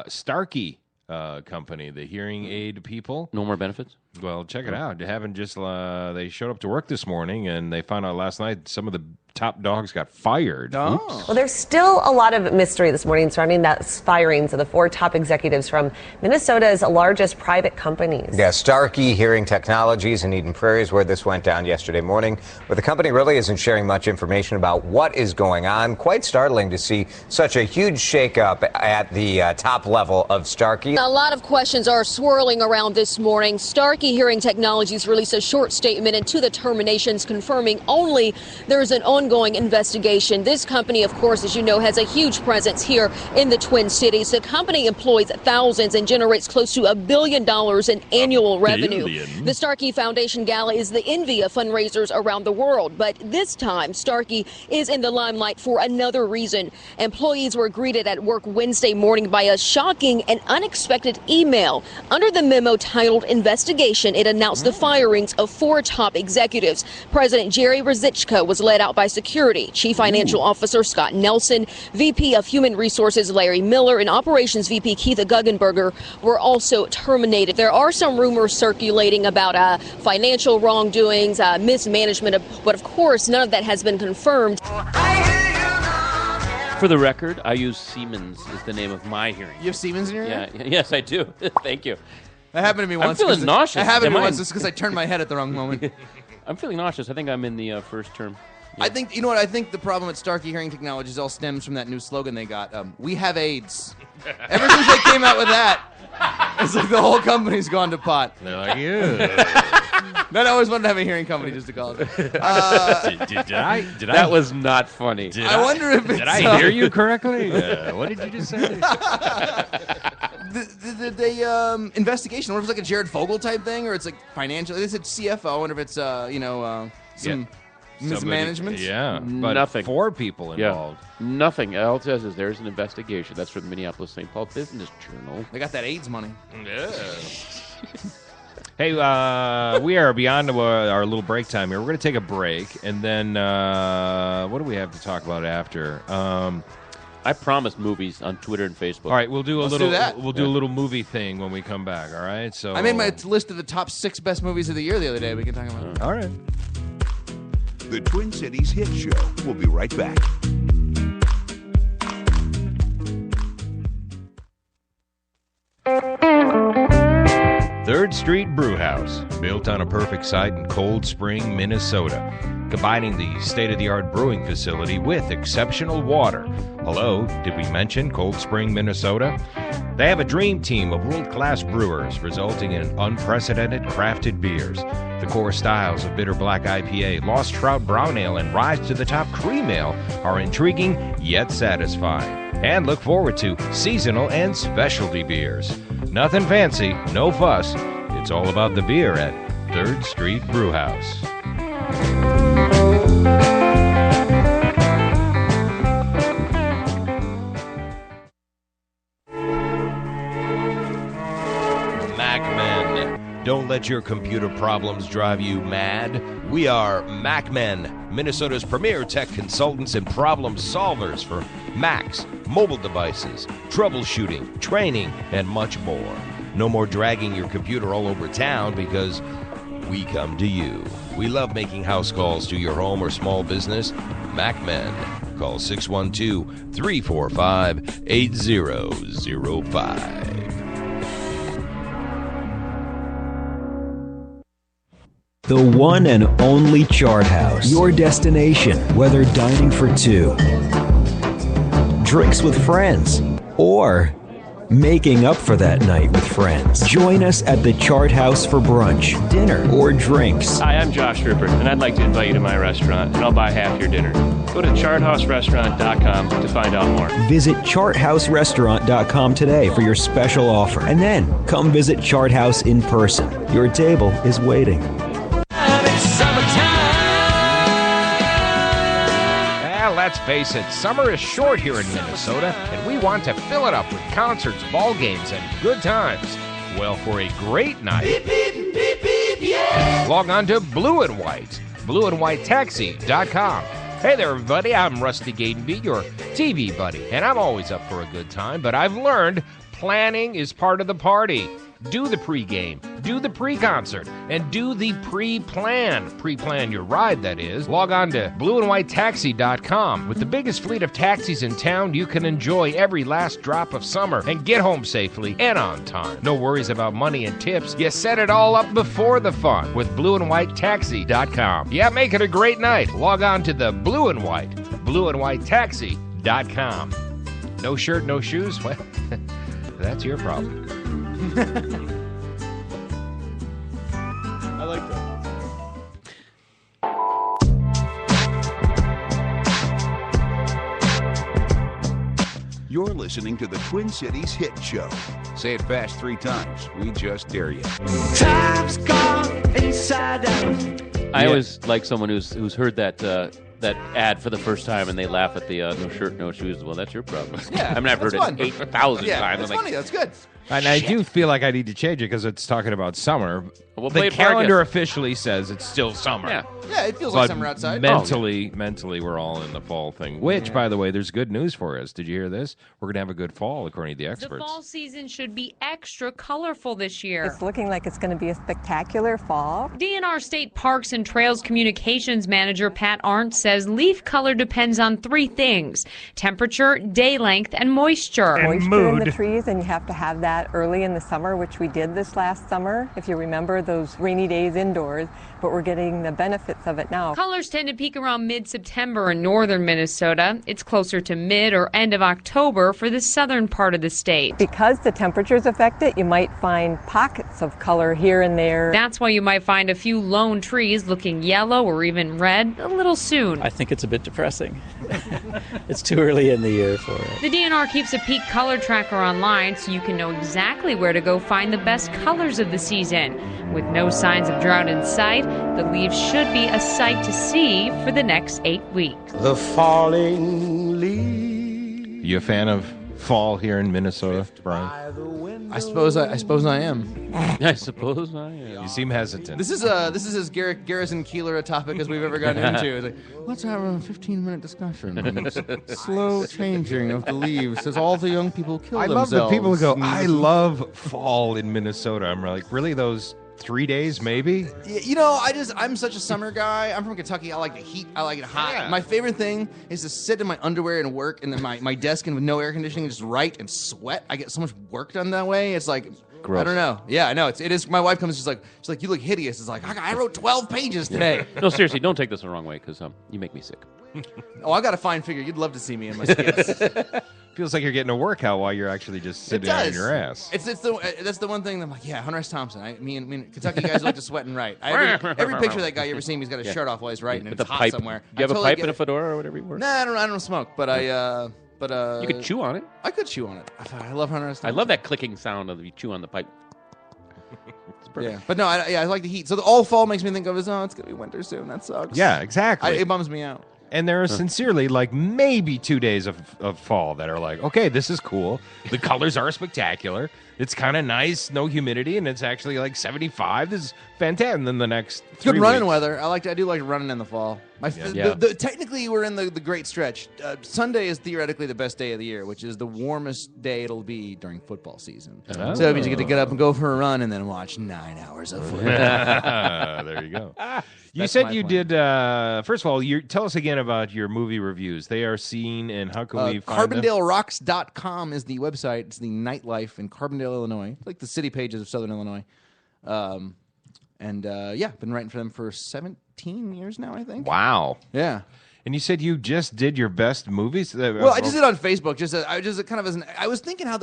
Starkey company, the hearing aid people. No more benefits? Well, check it out. They showed up to work this morning, and they found out last night some of the top dogs got fired. Oh. Oops. Well, there's still a lot of mystery this morning surrounding that firings of the 4 top executives from Minnesota's largest private companies. Yeah, Starkey Hearing Technologies in Eden Prairie is where this went down yesterday morning, but the company really isn't sharing much information about what is going on. Quite startling to see such a huge shakeup at the top level of Starkey. A lot of questions are swirling around this morning. Starkey Hearing Technologies released a short statement into the terminations, confirming only there's an ongoing investigation. This company, of course, as you know, has a huge presence here in the Twin Cities. The company employs thousands and generates close to $1 billion in annual revenue. The Starkey Foundation Gala is the envy of fundraisers around the world, but this time Starkey is in the limelight for another reason. Employees were greeted at work Wednesday morning by a shocking and unexpected email. Under the memo titled Investigation, it announced the firings of 4 top executives. President Jerry Rosichka was led out by security. Chief Financial Officer Scott Nelson, VP of Human Resources Larry Miller, and Operations VP Keith Guggenberger were also terminated. There are some rumors circulating about financial wrongdoings, mismanagement, but of course none of that has been confirmed. For the record, I use Siemens as the name of my hearing. You have Siemens in your ear? Yeah, yes, I do. Thank you. That happened to me once. I'm feeling nauseous. That happened to me once just because I turned my head at the wrong moment. I'm feeling nauseous. I think I'm in the first term. Yeah. I think, you know what, I think the problem with Starkey Hearing Technologies all stems from that new slogan they got, we have AIDS. Ever since they came out with that, it's like the whole company's gone to pot. They're like, yeah. I always wanted to have a hearing company just to call it. Did I? That was not funny. I wonder if it's... Did I hear you correctly? What did you just say? The investigation, I wonder if it's like a Jared Fogle type thing, or it's like financial. They said CFO. I wonder if it's, some mismanagement. Yeah, but Nothing. 4 people involved. Yeah. Nothing. All it says is there's an investigation. That's from the Minneapolis St. Paul Business Journal. They got that AIDS money. Yeah. Hey, we are beyond our little break time here. We're going to take a break, and then what do we have to talk about after? I promised movies on Twitter and Facebook. All right, we'll do a Let's little. do that. We'll do a little movie thing when we come back. All right. So I made my list of the top 6 best movies of the year the other day. We can talk about it. All right. The Twin Cities Hit Show. We'll be right back. Third Street Brewhouse, built on a perfect site in Cold Spring, Minnesota, combining the state-of-the-art brewing facility with exceptional water. Hello, did we mention Cold Spring, Minnesota? They have a dream team of world-class brewers, resulting in unprecedented crafted beers. The core styles of Bitter Black IPA, Lost Trout Brown Ale, and Rise to the Top Cream Ale are intriguing yet satisfying. And look forward to seasonal and specialty beers. Nothing fancy, no fuss. It's all about the beer at 3rd Street Brewhouse. MacMen. Don't let your computer problems drive you mad. We are MacMen, Minnesota's premier tech consultants and problem solvers for Macs, mobile devices, troubleshooting, training, and much more. No more dragging your computer all over town because we come to you. We love making house calls to your home or small business. MacMen. Call 612-345-8005. The one and only Chart House. Your destination, whether dining for 2, drinks with friends, or making up for that night with friends. Join us at the Chart House for brunch, dinner, or drinks. Hi, I'm Josh Rupert, and I'd like to invite you to my restaurant, and I'll buy half your dinner. Go to charthouserestaurant.com to find out more. Visit charthouserestaurant.com today for your special offer. And then come visit Chart House in person. Your table is waiting. Let's face it, summer is short here in Minnesota, and we want to fill it up with concerts, ball games, and good times. Well, for a great night, beep, beep, beep, beep, yeah. Log on to Blue and White, blueandwhitetaxi.com. Hey there, everybody, I'm Rusty Gatenby, your TV buddy, and I'm always up for a good time, but I've learned planning is part of the party. do the pregame, do the pre-concert, and do the pre-plan. Pre-plan your ride, that is. Log on to blueandwhitetaxi.com. With the biggest fleet of taxis in town, you can enjoy every last drop of summer and get home safely and on time. No worries about money and tips. You set it all up before the fun with blueandwhitetaxi.com. Yeah, make it a great night. Log on to the Blue and White, blueandwhitetaxi.com. No shirt, no shoes? Well, that's your problem. I like that. You're listening to the Twin Cities Hit Show. Say it fast 3 times. We just dare you. Time's gone inside out. I always like someone who's heard that ad for the first time and they laugh at the no shirt, no shoes. Well, that's your problem. Yeah, I mean, I've heard it 8,000 times. That's funny. That's good. And I do feel like I need to change it because it's talking about summer. We'll play the it for our calendar guest. officially says it's still summer. Yeah, it feels But like summer outside. Mentally, we're all in the fall thing. Which, by the way, there's good news for us. Did you hear this? We're going to have a good fall, according to the The experts. fall season should be extra colorful this year. It's looking like it's going to be a spectacular fall. DNR State Parks and Trails Communications Manager Pat Arndt says leaf color depends on 3 things: temperature, day length, and moisture. Moisture in the trees, and you have to have that early in the summer, which we did this last summer. If you remember those rainy days indoors, but we're getting the benefits of it now. Colors tend to peak around mid-September in northern Minnesota. It's closer to mid or end of October for the southern part of the state. Because the temperatures affect it, you might find pockets of color here and there. That's why you might find a few lone trees looking yellow or even red a little soon. I think it's a bit depressing. It's too early in the year for it. The DNR keeps a peak color tracker online so you can know exactly where to go find the best colors of the season. With no signs of drought in sight, the leaves should be a sight to see for the next 8 weeks. The falling leaves. You a fan of fall here in Minnesota, Brian? I suppose I am. I suppose I am. You seem hesitant. This is as Garrison Keeler a topic as we've ever gotten into. It's like, let's have a 15-minute discussion on this slow changing of the leaves as all the young people kill I themselves. love the people who go, I love fall in Minnesota. I'm like, really, those 3 days, maybe? You know, I'm such a summer guy. I'm from Kentucky. I like the heat. I like it hot. Yeah. My favorite thing is to sit in my underwear and work and then my desk and with no air conditioning, just write and sweat. I get so much work done that way. It's like, Gross. I don't know. Yeah, I know. It is. My wife comes, she's like, you look hideous. It's like, I wrote 12 pages today. No, seriously, don't take this the wrong way because you make me sick. Oh, I got a fine figure. You'd love to see me in my skins. Feels like you're getting a workout while you're actually just sitting on your ass. That's the one thing that I'm like, yeah, Hunter S. Thompson. Me and Kentucky guys like to sweat and write. Every picture of that guy you ever seen, he's got his shirt off while he's writing, and it's hot somewhere. Do you have a pipe and a fedora or whatever you wear? Nah, I don't smoke, but you could chew on it. I could chew on it. I love Hunter S. Thompson. I love that clicking sound of you chew on the pipe. Yeah, but no, I like the heat. So all fall makes me think of is, it's gonna be winter soon. That sucks. Yeah, exactly. It bums me out. And there are sincerely like maybe 2 days of fall that are like, okay, this is cool. The colors are spectacular. It's kind of nice, no humidity, and it's actually like 75. This is fantastic. And then the next 3 good running weeks, weather. I do like running in the fall. Technically, we're in the great stretch. Sunday is theoretically the best day of the year, which is the warmest day it'll be during football season. Oh. So it means you get to get up and go for a run and then watch 9 hours of football. There you go. You said you did, first of all, tell us again about your movie reviews. They are seen, and how can we find them? CarbondaleRocks.com is the website. It's the nightlife in Carbondale, Illinois. Like the city pages of Southern Illinois. Been writing for them for 17 years now, I think. Wow. Yeah. And you said you just did your best movies? Well, I just did it on Facebook. I was thinking how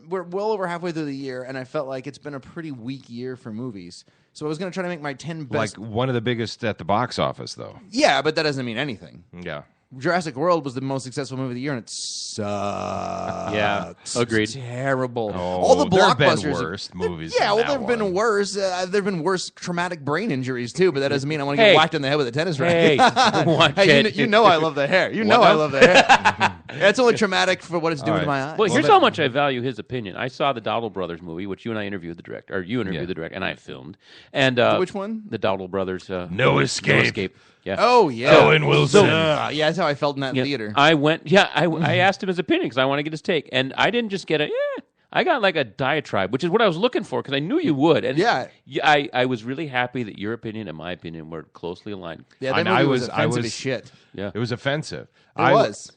we're well over halfway through the year, and I felt like it's been a pretty weak year for movies. So I was going to try to make my 10 best. Like one of the biggest at the box office, though. Yeah, but that doesn't mean anything. Yeah. Jurassic World was the most successful movie of the year, and it sucks. Yeah, agreed. It's terrible. Oh, all the blockbusters. There have been worse movies. Yeah, than there have been worse. There have been worse traumatic brain injuries too, but that doesn't mean I want to Hey. get whacked in the head with a tennis Hey, racket. watch Hey, it. you know I love the hair. You know I love the hair. It's only traumatic for what it's doing to my eyes. Well, here's how much I value his opinion. I saw the Dowdle Brothers movie, which you and I interviewed the director, or you interviewed the director, and I filmed. And which one? The Dowdle Brothers. No Escape. Yeah. Oh yeah. Owen Wilson. Yeah, that's how I felt in that theater. I went. Yeah, I asked him his opinion because I want to get his take, and I didn't just get I got like a diatribe, which is what I was looking for because I knew you would. And yeah, I was really happy that your opinion and my opinion were closely aligned. Yeah, that movie was offensive as shit. Yeah, it was offensive. It was.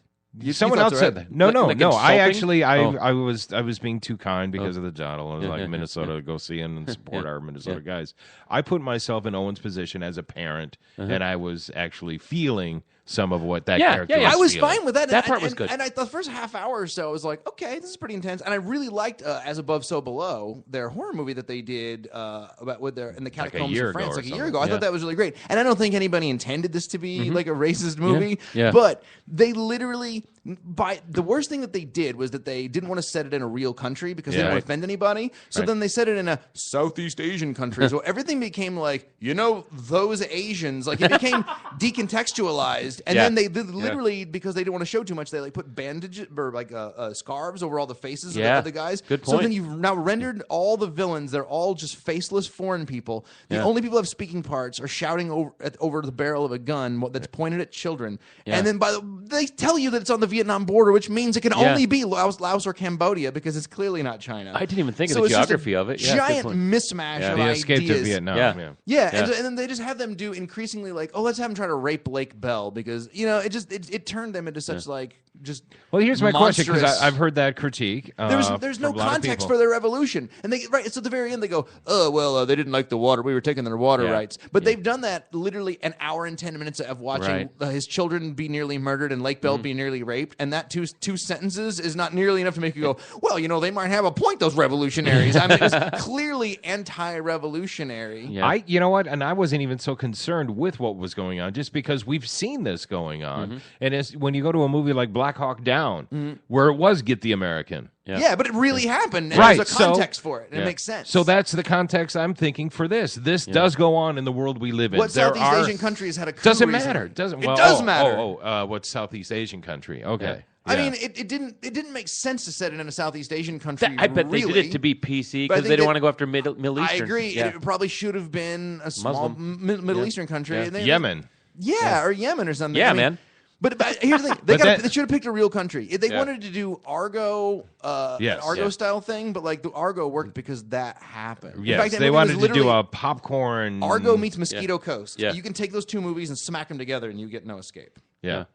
Someone else said that. No. I actually, I was being too kind because of the Donald. I was like, Minnesota, go see him and support our Minnesota guys. I put myself in Owen's position as a parent, and I was actually feeling some of what that character was I was feeling. fine with that. That part was good. And the first half hour or so, I was like, okay, this is pretty intense. And I really liked As Above, So Below, their horror movie that they did in the catacombs of France like a year ago. I thought that was really great. And I don't think anybody intended this to be like a racist movie. Yeah. But they literally, the worst thing that they did was that they didn't want to set it in a real country because they didn't want to offend anybody. So then they set it in a Southeast Asian country. So everything became like, those Asians. Like it became decontextualized. And then they literally, because they didn't want to show too much, they like put bandages or like scarves over all the faces of the guys. Good point. So then you've now rendered all the villains. They're all just faceless foreign people. The only people who have speaking parts are shouting over the barrel of a gun that's pointed at children. And then they tell you that it's on the Vietnam border, which means it can only be Laos or Cambodia because it's clearly not China. I didn't even think of the geography of it. Giant mismatch of the ideas. escape to Vietnam. And then they just have them do increasingly like, let's have them try to rape Lake Bell because it turned them into such like just. Well, here's my question because monstrous- I've heard that critique. There's no context for their revolution, and so at the very end they go, they didn't like the water. We were taking their water rights, but they've done that literally an hour and 10 minutes of watching his children be nearly murdered and Lake Bell be nearly raped, and that two sentences is not nearly enough to make you go, well, they might have a point. Those revolutionaries. I mean, it's clearly anti-revolutionary. Yeah. You know what? And I wasn't even so concerned with what was going on, just because we've seen this going on. And it's when you go to a movie like Black Hawk Down, where it was Get the American. Yeah, but it really happened. And there's a context for it, and it makes sense. So that's the context I'm thinking for this. This does go on in the world we live in. What Southeast Asian country has had a coup doesn't recently? matter. It does matter. What Southeast Asian country? Okay. I mean, it didn't make sense to set it in a Southeast Asian country. I bet they did it to be PC because they don't want to go after Middle Eastern. I agree. It probably should have been a small Middle Eastern country. Yeah. Yemen. Or Yemen or something. Yeah, man. But here's the thing: they should have picked a real country. If they wanted to do Argo, Argo-style thing, but like the Argo worked because that happened. Yes, in fact, they wanted to do a popcorn. Argo meets Mosquito Coast. Yeah. You can take those two movies and smack them together, and you get No Escape. Yeah.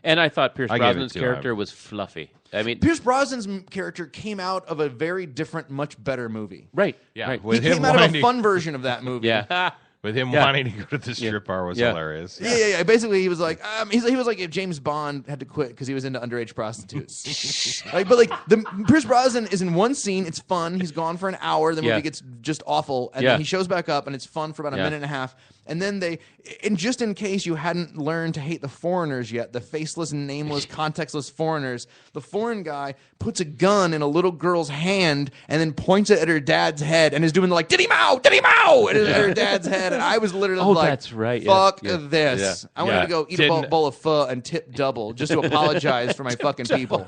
And I thought Pierce Brosnan's character was fluffy. I mean, Pierce Brosnan's character came out of a very different, much better movie. Right. Yeah. Right. He came out of a fun version of that movie. Yeah. With him wanting to go to the strip bar was hilarious. Yeah. Basically, he was like, he was like if James Bond had to quit because he was into underage prostitutes. Pierce Brosnan is in one scene. It's fun. He's gone for an hour. The movie gets just awful, and then he shows back up, and it's fun for about a minute and a half. And then and just in case you hadn't learned to hate the foreigners yet, the faceless, nameless, contextless foreigners, the foreign guy puts a gun in a little girl's hand and then points it at her dad's head and is doing like, diddy mow, at her dad's head. And I was literally that's right. Fuck this. I wanted to go eat a bowl of pho and tip double just to apologize for my fucking people.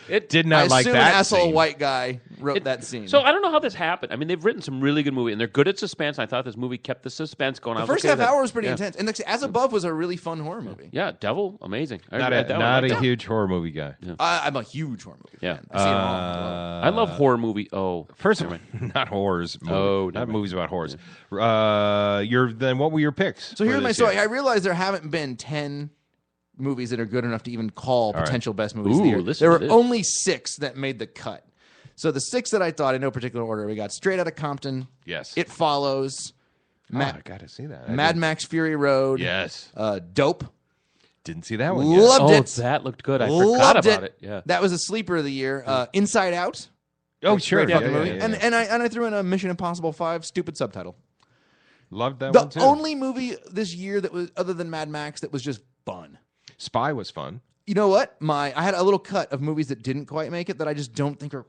It did not like that an asshole scene. White guy wrote that scene. So I don't know how this happened. I mean, they've written some really good movies, and they're good at suspense. I thought this movie kept the suspense going. The first half hour was pretty intense. And As Above was a really fun horror movie. Yeah, Devil, amazing. Not a huge horror movie guy. Yeah. I'm a huge horror movie fan. I see them all. I love horror movie. First of all, not horrors. Not movies about horrors. Then what were your picks? So here's my story. I realized there haven't been 10 movies that are good enough to even call potential best movies of the year. There were only 6 that made the cut. So the 6 that I thought in no particular order, we got Straight Outta Compton. Yes. It Follows. I got to see that. Mad Max Fury Road. Yes. Dope. Didn't see that one yet. Loved it. That looked good. I forgot about it. Yeah. That was a sleeper of the year. Inside Out. Oh, sure. Great fucking movie. And I threw in a Mission Impossible 5 stupid subtitle. Loved that one too. The only movie this year that was other than Mad Max that was just fun. Spy was fun. You know what? I had a little cut of movies that didn't quite make it that I just don't think are.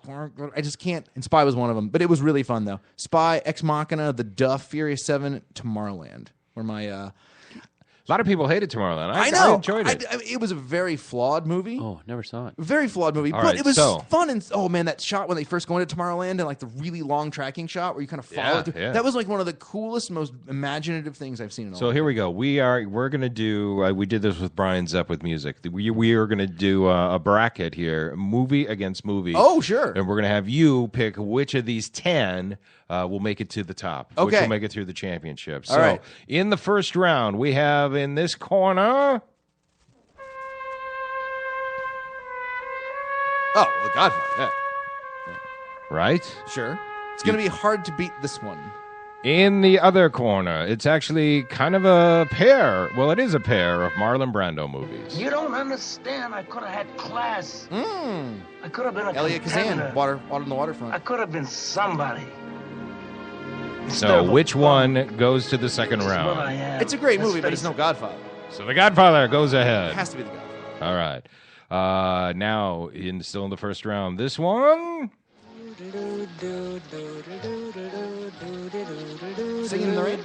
I just can't. And Spy was one of them, but it was really fun though. Spy, Ex Machina, The Duff, Furious 7, Tomorrowland were my. A lot of people hated Tomorrowland. I know. I enjoyed it. It was a very flawed movie. Oh, never saw it. Very flawed movie, All but right, it was so- fun. And oh man, that shot when they first go into Tomorrowland and like the really long tracking shot where you kind of follow. Yeah. That was like one of the coolest, most imaginative things I've seen in a So while. here we go. We're going to do. We did this with Brian's Up with Music. We are going to do a bracket here, movie against movie. Oh, sure. And we're going to have you pick which of these 10 will make it to the top. Which Okay. will make it through the championship. All So right. in the first round, we have in this corner. Oh, The Godfather. Yeah. Right? Sure. It's going to be hard to beat this one. In the other corner, it's actually kind of a pair. Well, it is a pair of Marlon Brando movies. You don't understand. I could have had class. I could have been a Elliot competitor. Kazan, water on the waterfront. I could have been somebody. So which one goes to the second round? It's a great movie, but it's no Godfather. So The Godfather goes ahead. It has to be The Godfather. All right. Now, still in the first round, this one. Singing in the Rain?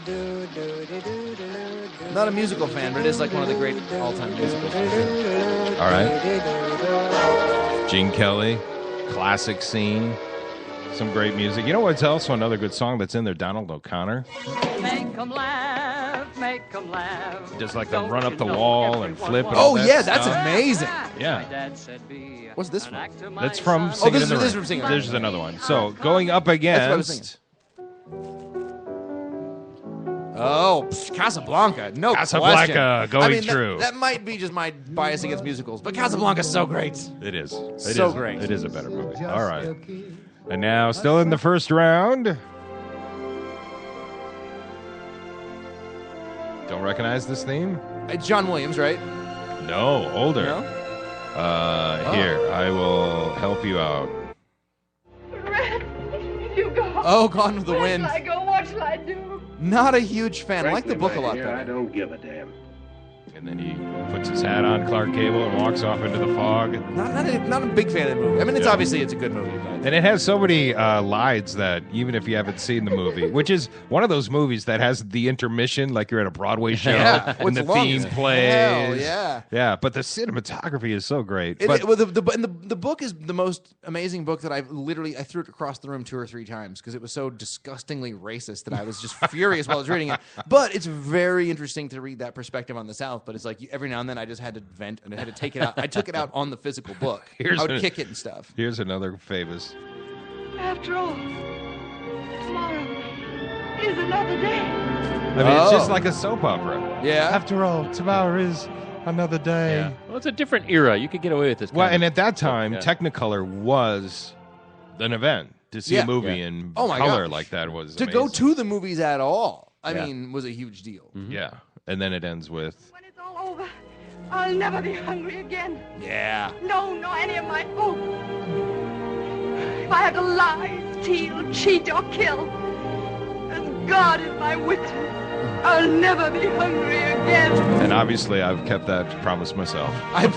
Not a musical fan, but it is like one of the great all-time musicals. All right. Gene Kelly, classic scene. Some great music. You know what's also another good song that's in there? Donald O'Connor. Make 'em laugh, make 'em laugh. Just like the run up the wall and flip. And Oh, all that yeah, that's stuff. amazing. Yeah. What's this one? That's from Singing this in the is Rain. from Singing in the There's Rain. another one. So going up That's what I was against. Oh, Casablanca. No Casablanca, question. going I mean, true. That might be just my bias against musicals, but Casablanca's so great. It is. So great. It is a better movie. All right. And now, still in the first round. Don't recognize this theme? It's John Williams, right? No, older. No? Here, I will help you out. You go. Oh, Gone with the Where Wind. shall I go? What shall I do? Not a huge fan. I like the book a lot better. I don't give a damn. And then he puts his hat on, Clark Gable, and walks off into the fog. Not a big fan of the movie. I mean, it's Yeah. obviously it's a good movie, but And it has so many lines that even if you haven't seen the movie, which is one of those movies that has the intermission, like you're at a Broadway show, Yeah, and the it's long theme as plays. hell, yeah. Yeah, but the cinematography is so great. It, But well, the book is the most amazing book that I threw it across the room 2 or 3 times because it was so disgustingly racist that I was just furious while I was reading it. But it's very interesting to read that perspective on the South. But it's like every now and then I just had to vent and I had to take it out. I took it out on the physical book. I would kick it and stuff. Here's another famous. After all, tomorrow is another day. I mean, it's just like a soap opera. Yeah. After all, tomorrow is another day. Yeah. Well, it's a different era. You could get away with this. Well, kind and of at that time, stuff, Technicolor was an event. To see Yeah. a movie Yeah. in Oh my color gosh. like that was To amazing. go to the movies at all, I Yeah. mean, was a huge deal. Yeah. And then it ends with. When it's all over, I'll never be hungry again. Yeah. No, nor any of my folk. If I have to lie, steal, cheat, or kill, as God is my witness, I'll never be hungry again. And obviously, I've kept that promise myself. I've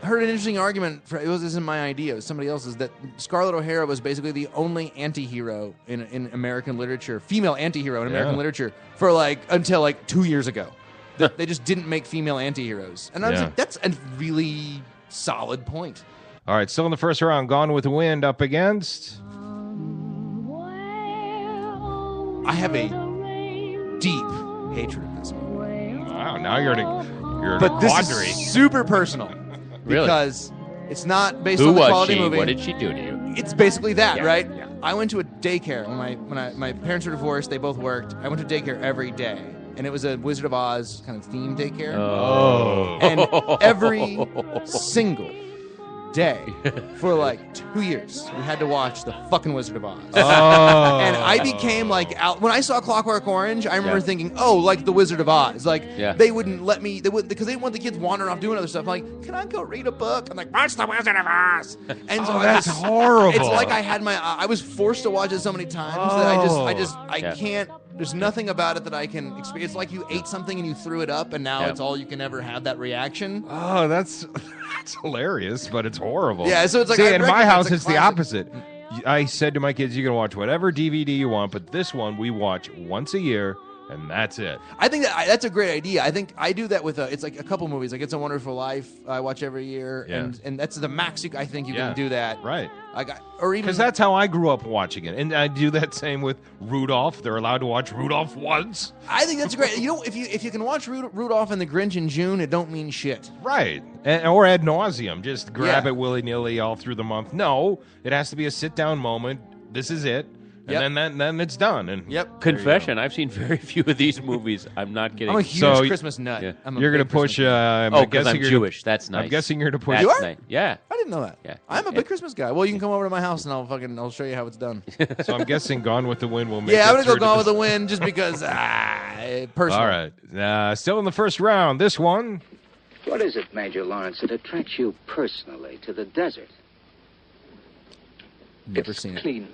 heard an interesting argument. This isn't my idea. It was somebody else's. That Scarlett O'Hara was basically the only anti-hero in American literature, female anti-hero in American literature for until 2 years ago. They just didn't make female anti-heroes, and I was Yeah. like, that's a really solid point. All right, still in the first round, Gone with the Wind up against. I have a deep hatred of this movie. Wow, now you're in a But this quandary. is super personal Really? because it's not based Who on the was quality she? movie. What did she do to you? It's basically that, Yeah, right? yeah. I went to a daycare when my parents were divorced. They both worked. I went to daycare every day, and it was a Wizard of Oz kind of themed daycare. Oh. And every single day for 2 years, we had to watch the fucking Wizard of Oz. Oh. And I became when I saw Clockwork Orange, I remember Yeah. thinking, oh, like the Wizard of Oz. Yeah. They wouldn't let me, because they didn't want the kids wandering off doing other stuff. I'm like, can I go read a book? I'm like, watch the Wizard of Oz. And so that's horrible. It's like I had I was forced to watch it so many times that I Yeah. can't. There's nothing about it that I can experience. It's like you ate something and you threw it up, and now Yeah. it's all you can ever have that reaction. Oh, that's hilarious, but it's horrible. Yeah, so it's like, See, I in my recognize house, a it's the classic. opposite. I said to my kids, you can watch whatever DVD you want, but this one we watch once a year, and that's it. I think that's a great idea. I think I do that with it's like a couple movies. Like It's a Wonderful Life, I watch every year, and that's the max I think you can do that. Right. Or even because that's how I grew up watching it, and I do that same with Rudolph. They're allowed to watch Rudolph once. I think that's great. If you can watch Rudolph and the Grinch in June, it don't mean shit. Right. Or ad nauseum. Just grab it willy-nilly all through the month. No, it has to be a sit-down moment. This is it. And then it's done. And Confession, I've seen very few of these movies. I'm not kidding. I'm a huge Christmas nut. Yeah. You're going to push... because I'm Jewish. That's nice. I'm guessing you're going to push... That's You are? nice. Yeah. I didn't know that. Yeah. I'm a big Christmas guy. Well, you can come over to my house and I'll show you how it's done. So I'm guessing Gone with the Wind will make I'm going to go Gone with the Wind just because personal. All right. Still in the first round. This one... What is it, Major Lawrence, that attracts you personally to the desert? Never seen it. Clean.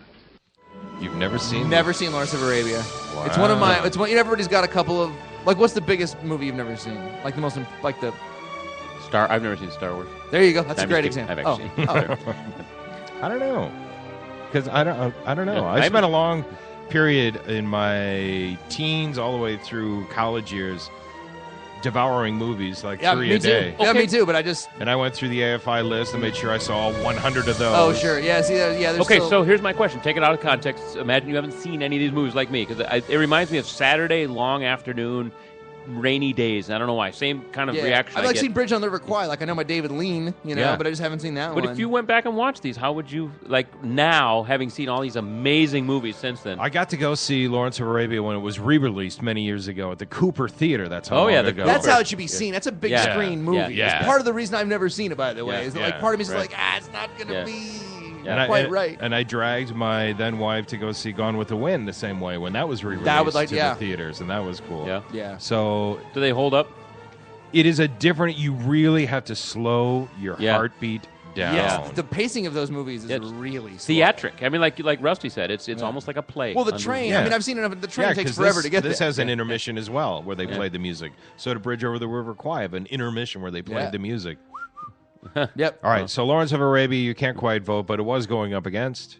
You've never seen? Never seen Lawrence of Arabia. Wow. It's one of my. It's one. Everybody's got a couple of. Like, what's the biggest movie you've never seen? Like the most. Like the. I've never seen Star Wars. There you go. That's a great example. I've actually seen I don't know. Because I don't know. I spent a long period in my teens all the way through college years devouring movies like 3 a day. Yeah, me too, but I just... And I went through the AFI list and made sure I saw 100 of those. Oh, sure. Yeah, see, okay, so here's my question. Take it out of context. Imagine you haven't seen any of these movies like me, because it reminds me of Saturday, long afternoon, rainy days. I don't know why. Same kind of reaction. I've seen Bridge on the River Kwai. Like, I know my David Lean, but I just haven't seen that one. But if you went back and watched these, how would you, now, having seen all these amazing movies since then? I got to go see Lawrence of Arabia when it was re-released many years ago at the Cooper Theater. That's how long ago. That's how it should be seen. That's a big screen movie. Yeah. It's part of the reason I've never seen it, by the way. Is like part of me is like, it's not going to be... quite right. And I dragged my then wife to go see Gone with the Wind the same way when that was re-released to the theaters, and that was cool. Yeah. So do they hold up? It is a different. You really have to slow your heartbeat down. Yeah, the pacing of those movies is really slow. Theatric. I mean, like Rusty said, it's almost like a play. Well, the train. I mean, I've seen it. The train takes forever to get there. This has an intermission as well, where they played the music. So to Bridge Over the River Kwai have an intermission where they played the music. Yep. All right, so Lawrence of Arabia, you can't quite vote, but it was going up against...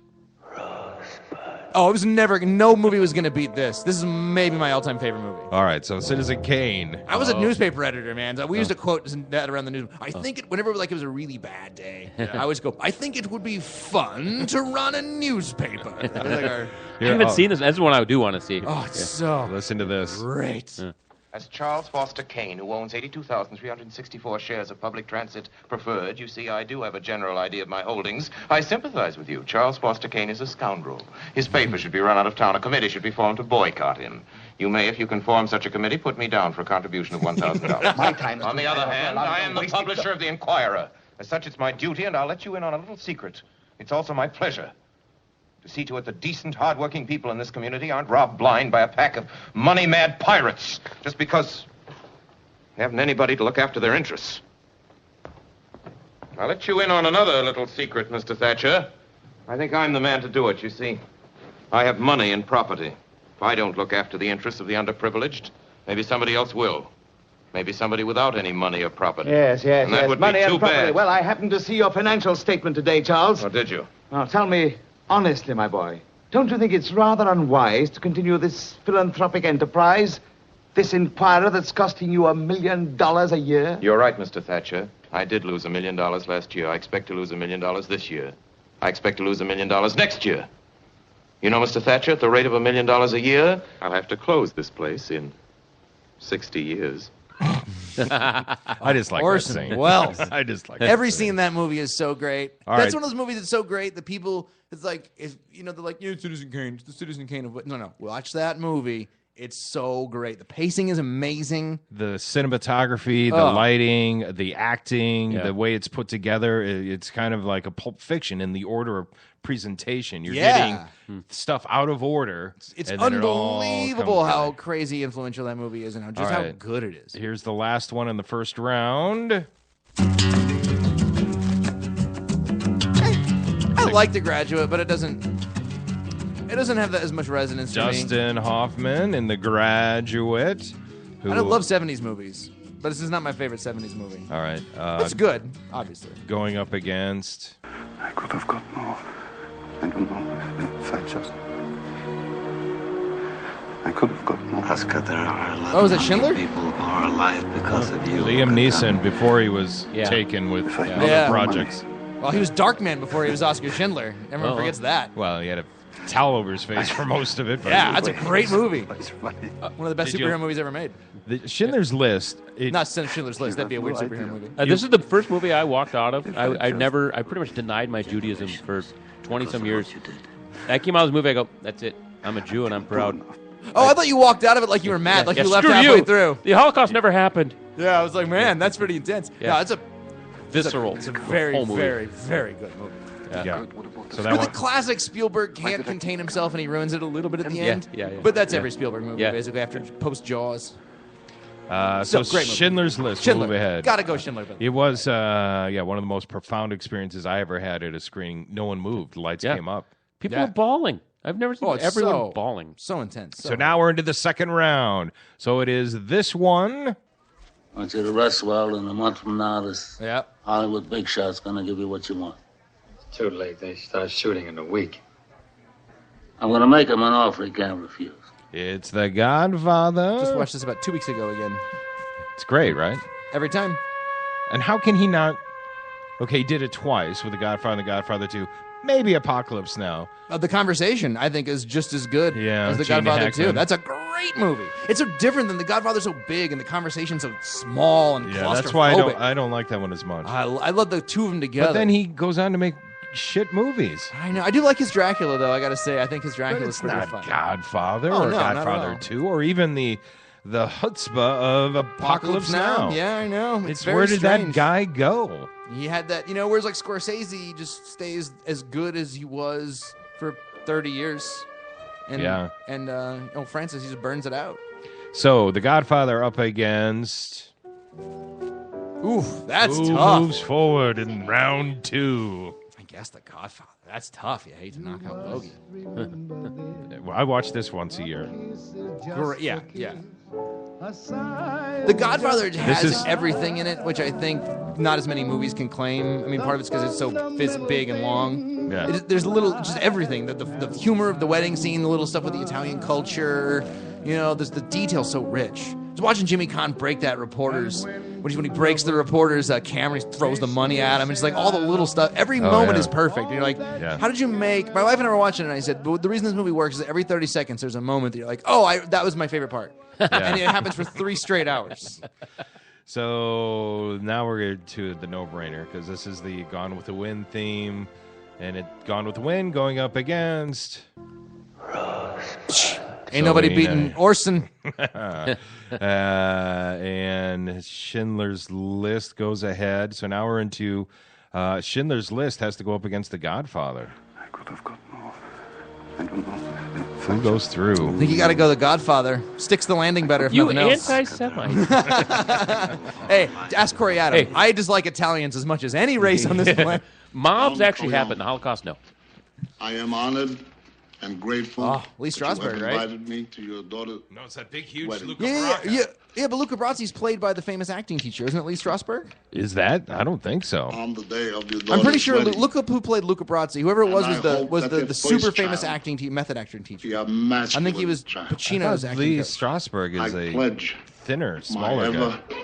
Oh, it was never... No movie was going to beat this. This is maybe my all-time favorite movie. All right, so Citizen Kane. I was a newspaper editor, man. We used to quote that around the news. I think whenever it was a really bad day, I always go, I think it would be fun to run a newspaper. That was like our... I haven't seen this. That's one I do want to see. Oh, it's so... Listen to this. Great. As Charles Foster Kane, who owns 82,364 shares of Public Transit Preferred, you see, I do have a general idea of my holdings. I sympathize with you. Charles Foster Kane is a scoundrel. His paper should be run out of town. A committee should be formed to boycott him. You may, if you can form such a committee, put me down for a contribution of $1,000. My time is On the other hand, I am the publisher of the Inquirer. As such, it's my duty, and I'll let you in on a little secret. It's also my pleasure to see to it that decent, hard-working people in this community aren't robbed blind by a pack of money-mad pirates just because they haven't anybody to look after their interests. I'll let you in on another little secret, Mr. Thatcher. I think I'm the man to do it, you see. I have money and property. If I don't look after the interests of the underprivileged, maybe somebody else will. Maybe somebody without any money or property. Yes. And that would be money too and property. bad. Well, I happened to see your financial statement today, Charles. Oh, did you? Now, tell me honestly, my boy, don't you think it's rather unwise to continue this philanthropic enterprise? This Inquirer that's costing you $1 million a year? You're right, Mr. Thatcher. I did lose $1 million last year. I expect to lose $1 million this year. I expect to lose $1 million next year. You know, Mr. Thatcher, at the rate of $1 million a year, I'll have to close this place in 60 years. I just like Orson that scene. Welles. I just like every that scene in that movie is so great. All That's right. one of those movies that's so great that people, it's like, they're like, yeah, Citizen Kane. It's the Citizen Kane of... No. Watch that movie. It's so great. The pacing is amazing. The cinematography, the lighting, the acting, the way it's put together, it's kind of like a Pulp Fiction in the order of presentation. You're getting stuff out of order. It's and then it all unbelievable comes how together. crazy influential that movie is and how All how right. good it is. Here's the last one in the first round. I like The Graduate, but it doesn't have as much resonance to me. Dustin Hoffman in The Graduate. Who, I love 70s movies, but this is not my favorite 70s movie. All right. It's good, obviously. Going up against... I could have got more. I don't know if I just... I could have got more. Oscar, there are a lot Oh, was that Schindler? people who are alive because of you. Liam Neeson before he was taken with other projects. Well, he was Darkman before he was Oscar Schindler. Everyone forgets that. Well, he had a towel over his face for most of it. But Yeah, that's a great movie. One of the best superhero movies ever made. The Schindler's List. Not Schindler's List. That'd be a weird superhero movie. This is the first movie I walked out of. I pretty much denied my Judaism for 20-some years. I came out of this movie, I go, that's it. I'm a Jew and I'm proud. Oh, I thought you walked out of it like you were mad, like you left screw halfway you. through. The Holocaust never happened. Yeah, I was like, man, that's pretty intense. Yeah, it's a visceral. It's a very, whole movie. very, very good movie. Yeah. So But the classic Spielberg can't contain himself and he ruins it a little bit at the end. Yeah. But that's every Spielberg movie, basically, after post Jaws. So great movie. Schindler's List. Schindler. Move ahead. Gotta go Schindler's List. It was, one of the most profound experiences I ever had at a screening. No one moved. The lights came up. People were bawling. I've never seen everyone bawling. So intense. So now we're into the second round. So it is this one. I want you to rest well, and a month from now, this Hollywood big shot's gonna give you what you want. It's too late. They start shooting in a week. I'm gonna make him an offer he can't refuse. It's The Godfather. Just watched this about 2 weeks ago again. It's great, right? Every time. And how can he not? Okay, he did it twice with The Godfather and The Godfather 2. Maybe Apocalypse Now. The Conversation, I think, is just as good as The Gene Godfather Hackman. 2. That's a great movie. It's so different than The Godfather's so big and The Conversation's so small and Yeah, claustrophobic. that's why I don't like that one as much. I love the two of them together. But then he goes on to make shit movies. I know. I do like his Dracula, though, I gotta say. I think his Dracula But is it's pretty not fun. Godfather Oh, or no, not at Godfather all. 2 or even the chutzpah of Apocalypse Now. Yeah, I know. It's very where did that strange. guy go? He had that, whereas like Scorsese just stays as good as he was for 30 years. And, Yeah. And Francis, he just burns it out. So The Godfather up against. Oof, that's Who tough. moves forward in round 2? I guess The Godfather. That's tough. You hate to knock out Bogey. Well, I watch this once a year. Yeah. The Godfather has everything in it, which I think not as many movies can claim. I mean, part of it's because it's so big and long. Yeah. There's just everything. The humor of the wedding scene, the little stuff with the Italian culture. There's the details so rich. I was watching Jimmy Caan break that reporter's. When he breaks the reporter's camera, he throws the money at him. It's like all the little stuff. Every moment is perfect. And you're like, how did you make... My wife and I were watching it, and I said, the reason this movie works is that every 30 seconds there's a moment that you're like, that was my favorite part. And it happens for 3 straight hours. So now we're to the no-brainer because this is the Gone with the Wind theme. And Gone with the Wind going up against... Ain't nobody beating Orson. And Schindler's List goes ahead. So now we're into Schindler's List has to go up against The Godfather. I could have got more. I don't know. Who goes through? I think you got to go The Godfather. Sticks the landing better if nothing else. Anti-Semite. Hey, ask Corey Adam. I dislike Italians as much as any race on this planet. Mobs actually happened. The Holocaust, no. I am honored and grateful Lee that you Strasberg, have right? invited me to your daughter. No, it's that big, huge wedding. Luca Yeah, Brasi. but Luca Brasi's played by the famous acting teacher, isn't it Lee Strasberg? Is that? I don't think so. On the day of your daughter's I'm pretty sure. wedding, Look up who played Luca Brasi. Whoever it was And I hope was that the their super first famous child method acting teacher. be a I think he masculine was child. Pacino's acting Lee coach. Strasberg is I a pledge thinner, my smaller ever guy.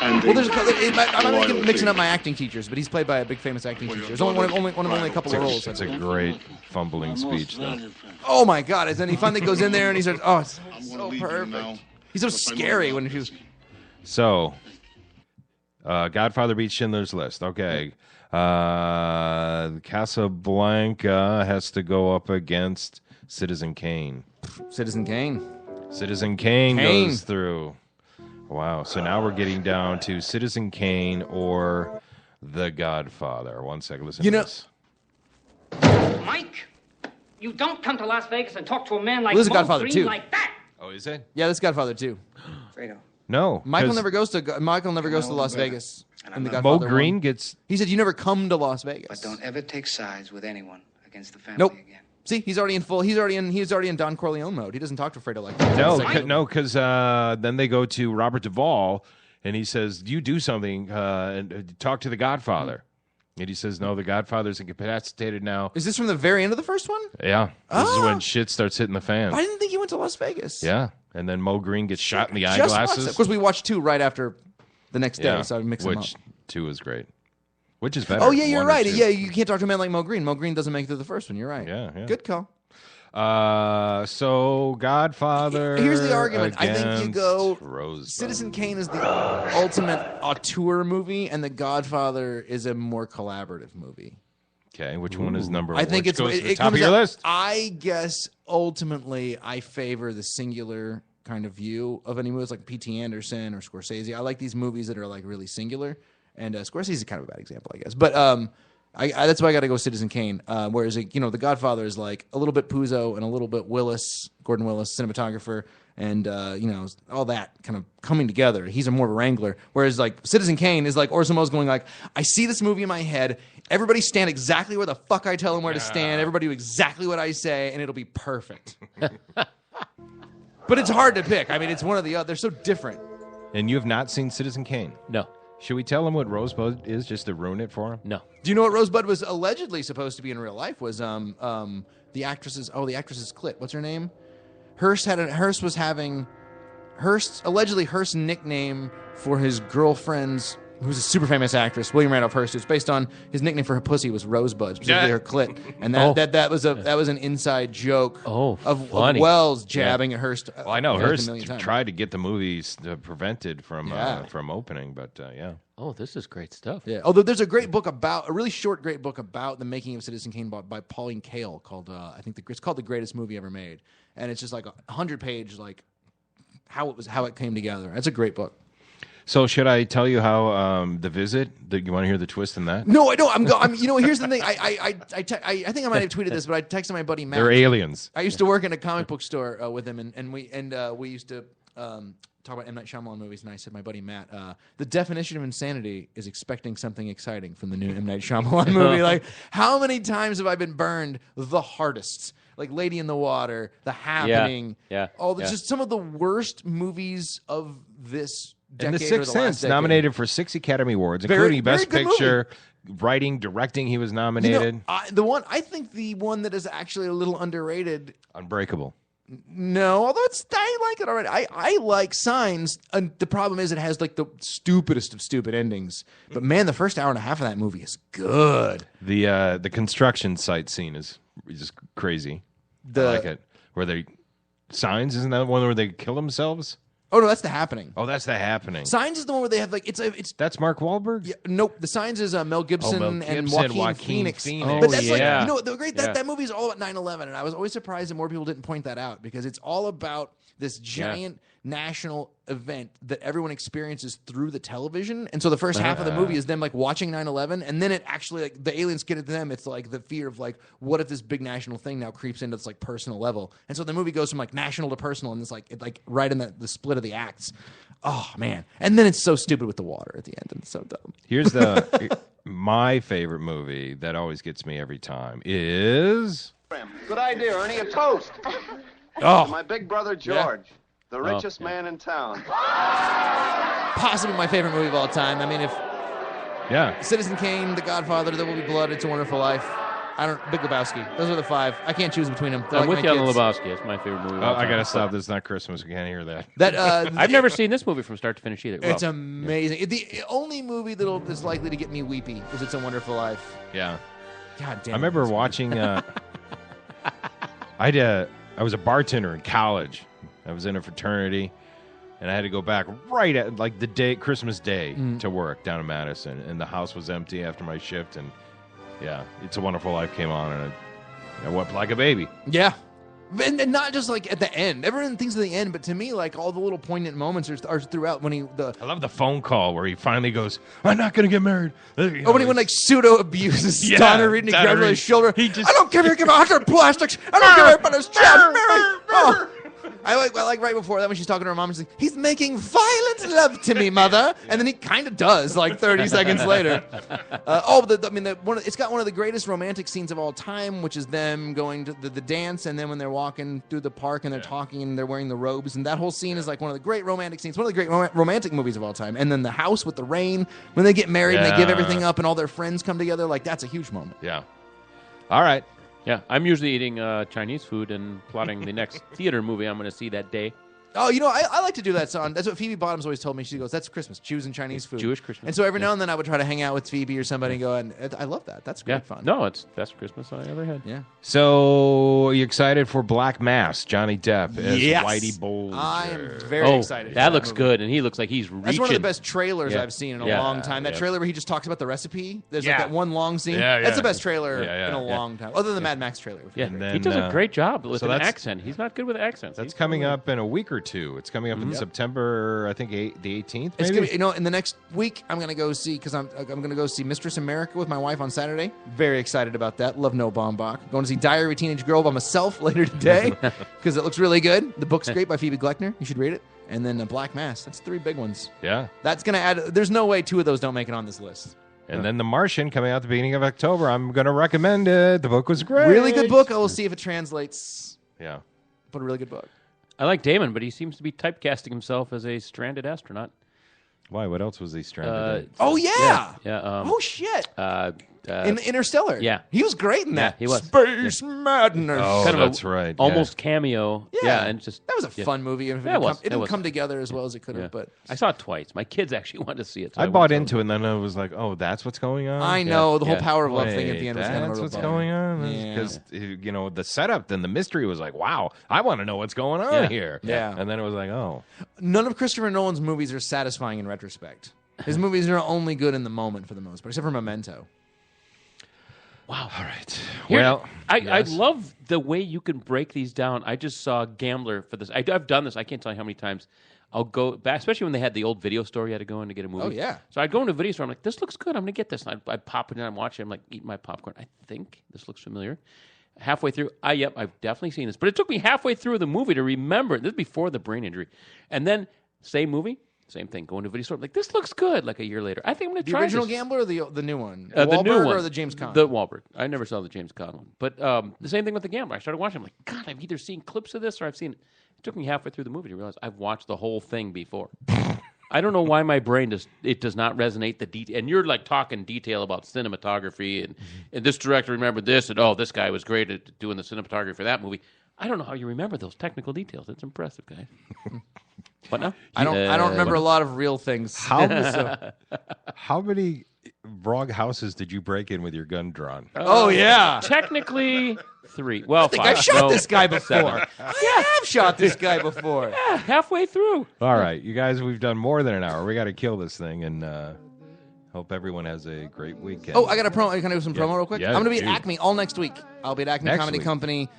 ending Well, I'm loyalty. mixing up my acting teachers, but he's played by a big famous acting teacher. There's only a couple of roles. It's a great fumbling speech, though. Oh my God! And then he finally goes in there and he starts. Oh, it's I'm so gonna leave you perfect. now. He's so scary when he was. So, Godfather beats Schindler's List. Okay. Casablanca has to go up against Citizen Kane. Citizen Kane. Citizen Kane goes through. Wow. So now we're getting down to Citizen Kane or The Godfather. 1 second. Listen to this. Mike, you don't come to Las Vegas and talk to a man like Well, this is Mo Godfather Green 2. like that. Oh, is it? Yeah, this is Godfather 2. Fredo. No. Michael 'cause never goes to Las Vegas. In the Mo Godfather Green 1. gets... He said you never come to Las Vegas. But don't ever take sides with anyone against the family Nope. again. See, he's already in full. He's already in Don Corleone mode. He doesn't talk to Fredo like that. No, because then they go to Robert Duvall, and he says, "You do something and talk to the Godfather." And he says, no, the Godfather's incapacitated now. Is this from the very end of the first one? Yeah. This is when shit starts hitting the fan. I didn't think he went to Las Vegas. Yeah. And then Mo Green gets shot in the Just eyeglasses. watched it. Of course, we watched 2 right after the next day, so I mixed them up. Which 2 is great. Which is better? Oh, yeah, you're 1 or right. 2? Yeah, you can't talk to a man like Mo Green. Mo Green doesn't make it through the first one. You're right. Yeah. Good call. So Godfather. Here's the argument. I think you go. Rosebud. Citizen Kane is the ultimate auteur movie, and The Godfather is a more collaborative movie. Okay, which one is number? I think which goes to the it top of your list. I guess ultimately I favor the singular kind of view of any movies like P.T. Anderson or Scorsese. I like these movies that are like really singular, and Scorsese is kind of a bad example, I guess. But that's why I got to go Citizen Kane. Whereas The Godfather is like a little bit Puzo and a little bit Gordon Willis, cinematographer, and all that kind of coming together. He's more of a wrangler. Whereas like Citizen Kane is like Orson Welles going like, I see this movie in my head. Everybody stand exactly where the fuck I tell them where to stand. Everybody do exactly what I say, and it'll be perfect. But it's hard to pick. I mean, it's one of the other. They're so different. And you have not seen Citizen Kane? No. Should we tell him what Rosebud is just to ruin it for him? No. Do you know what Rosebud was allegedly supposed to be in real life? Was the actress's clit? What's her name? Allegedly Hearst's nickname for his girlfriend's, who's a super famous actress, William Randolph Hearst. It's based on his nickname for her pussy was Rosebud, specifically her clit, and that was an inside joke of Wells jabbing at Hearst. Well, I know Hearst a million times. tried to get the movies prevented from opening, but yeah. Oh, this is great stuff. Yeah. Although there's a really short, great book about the making of Citizen Kane by Pauline Kael called it's called The Greatest Movie Ever Made, and it's just like 100-page like how it came together. It's a great book. So should I tell you how The Visit? You want to hear the twist in that? No, I don't. Here's the thing. I think I might have tweeted this, but I texted my buddy Matt. They're aliens. I used to work in a comic book store with him, and we used to talk about M. Night Shyamalan movies, and I said, my buddy Matt, the definition of insanity is expecting something exciting from the new M. Night Shyamalan movie. Like, how many times have I been burned the hardest? Like Lady in the Water, The Happening, just some of the worst movies of this decade. And The Sixth Sense, nominated for 6 Academy Awards, including Best Picture, writing, directing. He was nominated. I think the one that is actually a little underrated, Unbreakable. No, although I like it already. I like Signs. The problem is it has like the stupidest of stupid endings. But man, the first hour and a half of that movie is good. The construction site scene is just crazy. I like it. Signs, isn't that the one where they kill themselves? Oh no, that's The Happening. Oh, that's The Happening. Signs is the one where they have like it's that's Mark Wahlberg. Yeah, nope. The Signs is Mel Gibson and Joaquin Phoenix. Oh, but that's that movie is all about 9/11, and I was always surprised that more people didn't point that out because it's all about this giant national event that everyone experiences through the television. And so the first half of the movie is them like watching 9/11, and then it actually like the aliens get at them. It's like the fear of like, what if this big national thing now creeps into this like personal level? And so the movie goes from like national to personal, and it's like right in the split of the acts. Oh man! And then it's so stupid with the water at the end, and it's so dumb. Here's my favorite movie that always gets me every time is. Good idea, Ernie. A toast. Oh, my big brother George. Yeah. The richest man in town. Possibly my favorite movie of all time. I mean, Citizen Kane, The Godfather, There Will Be Blood, It's a Wonderful Life. Big Lebowski. Those are the 5. I can't choose between them. I'm with you on the Lebowski. It's my favorite movie. I gotta stop. This is not Christmas. We can't hear that. I've never seen this movie from start to finish either. It's amazing. Yeah. The only movie that's likely to get me weepy is It's a Wonderful Life. Yeah. God damn. I remember watching. I was a bartender in college. I was in a fraternity, and I had to go back right at like the Christmas Day to work down in Madison, and the house was empty after my shift, and It's a Wonderful Life came on, and I wept like a baby. Yeah. And not just like at the end. Everyone thinks of the end, but to me, like all the little poignant moments are throughout when I love the phone call where he finally goes, "I'm not going to get married." When he like pseudo abuses Donna Reed and he grabs her his shoulder. I don't give a 100 plastics. I don't give a but his child married. I like right before that when she's talking to her mom, she's like, he's making violent love to me, mother. And then he kind of does, like 30 seconds later. It's got one of the greatest romantic scenes of all time, which is them going to the dance, and then when they're walking through the park and they're talking and they're wearing the robes, and that whole scene is like one of the great romantic scenes, one of the great romantic movies of all time. And then the house with the rain, when they get married and they give everything up and all their friends come together, like that's a huge moment. Yeah. All right. Yeah, I'm usually eating Chinese food and plotting the next theater movie I'm going to see that day. Oh, you know, I like to do that, son. That's what Phoebe Bottoms always told me. She goes, that's Christmas, choosing Chinese food. Jewish Christmas. And so every now and then I would try to hang out with Phoebe or somebody and go, and I love that. That's great fun. No, it's best Christmas I ever had. Yeah. So, are you excited for Black Mass? Johnny Depp as Whitey Bulger. I am very excited. That looks good, and he looks like he's reaching. That's one of the best trailers I've seen in a long time. That trailer where he just talks about the recipe. There's like that one long scene. That's the best trailer in a long time, other than the Mad Max trailer. Yeah, he does a great job with an accent. He's not good with accents. That's coming up in a week or two. It's coming up in September, I think the 18th. It's gonna be, in the next week I'm gonna go see I'm gonna go see Mistress America with my wife on Saturday. Very excited about that. Love Noah Baumbach. Going to see Diary of a Teenage Girl by myself later today because it looks really good. The book's great by Phoebe Gleckner. You should read it. And then Black Mass. That's 3 big ones. Yeah. That's gonna add. There's no way 2 of those don't make it on this list. And then The Martian coming out at the beginning of October. I'm going to recommend it. The book was great. Really good book. I will see if it translates. Yeah. But a really good book. I like Damon, but he seems to be typecasting himself as a stranded astronaut. Why? What else was he stranded? Oh, yeah. Yeah. Oh, shit. In Interstellar. Yeah. He was great in that. Yeah, he was. Space Madness. Oh, kind of that's right. Almost cameo. Yeah. And just that was a fun movie. It didn't come together as well as it could have. But I saw it twice. My kids actually wanted to see it. So I bought into it, and then I was like, oh, that's what's going on? I know. The whole Power of Love thing at the end was kind of that's what's going on? Because, the setup and the mystery was like, wow, I want to know what's going on here. Yeah. And then it was like, oh. None of Christopher Nolan's movies are satisfying in retrospect. His movies are only good in the moment for the most part, except for Memento. Wow. All right. Well, I love the way you can break these down. I just saw Gambler for this. I've done this. I can't tell you how many times. I'll go back, especially when they had the old video store you had to go in to get a movie. Oh, yeah. So I'd go into a video store. I'm like, this looks good. I'm going to get this. And I'd pop it in and watch it. I'm like, eating my popcorn. I think this looks familiar. Halfway through, I've definitely seen this. But it took me halfway through the movie to remember. This is before the brain injury. And then, same movie. Same thing. Go into a video store. Like, this looks good. Like a year later, I think I'm going to try the original this. Gambler or the new one? The new one or the James Caan? The Wahlberg. I never saw the James Caan one. But the same thing with the Gambler. I started watching. I'm like, God, I've either seen clips of this or I've seen it. It took me halfway through the movie to realize I've watched the whole thing before. I don't know why my brain does not resonate the detail. And you're like talking detail about cinematography and this director remembered this and this guy was great at doing the cinematography for that movie. I don't know how you remember those technical details. It's impressive, guys. What now? I don't remember a lot of real things. How many wrong houses did you break in with your gun drawn? Oh, yeah. Technically 3. Well, I think 5. I've shot this guy before. 7. I have shot this guy before. Yeah, halfway through. All right, you guys, we've done more than an hour. We got to kill this thing, and hope everyone has a great weekend. Oh, I got a promo. Can I do some promo real quick? Yeah, I'm going to be at Acme all next week. I'll be at Acme Next Comedy week. Company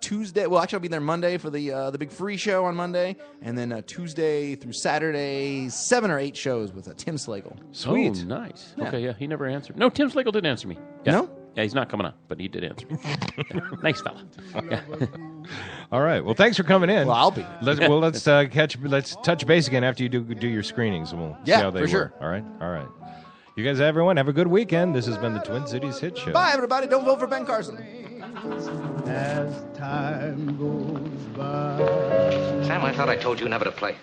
Tuesday. Well, actually, I'll be there Monday for the big free show on Monday, and then Tuesday through Saturday, 7 or 8 shows with Tim Slagle. Sweet. Oh, nice. Yeah. Okay, yeah, he never answered. No, Tim Slagle didn't answer me. Yeah. No? Yeah, he's not coming on, but he did answer me. Yeah. Nice fella. Yeah. All right. Well, thanks for coming in. Well, I'll be. Let's touch base again after you do your screenings, and we'll see how they for were. sure. All right. You guys, everyone, have a good weekend. This has been the Twin Cities Hit Show. Bye, everybody. Don't vote for Ben Carson. As time goes by. Sam, I thought I told you never to play.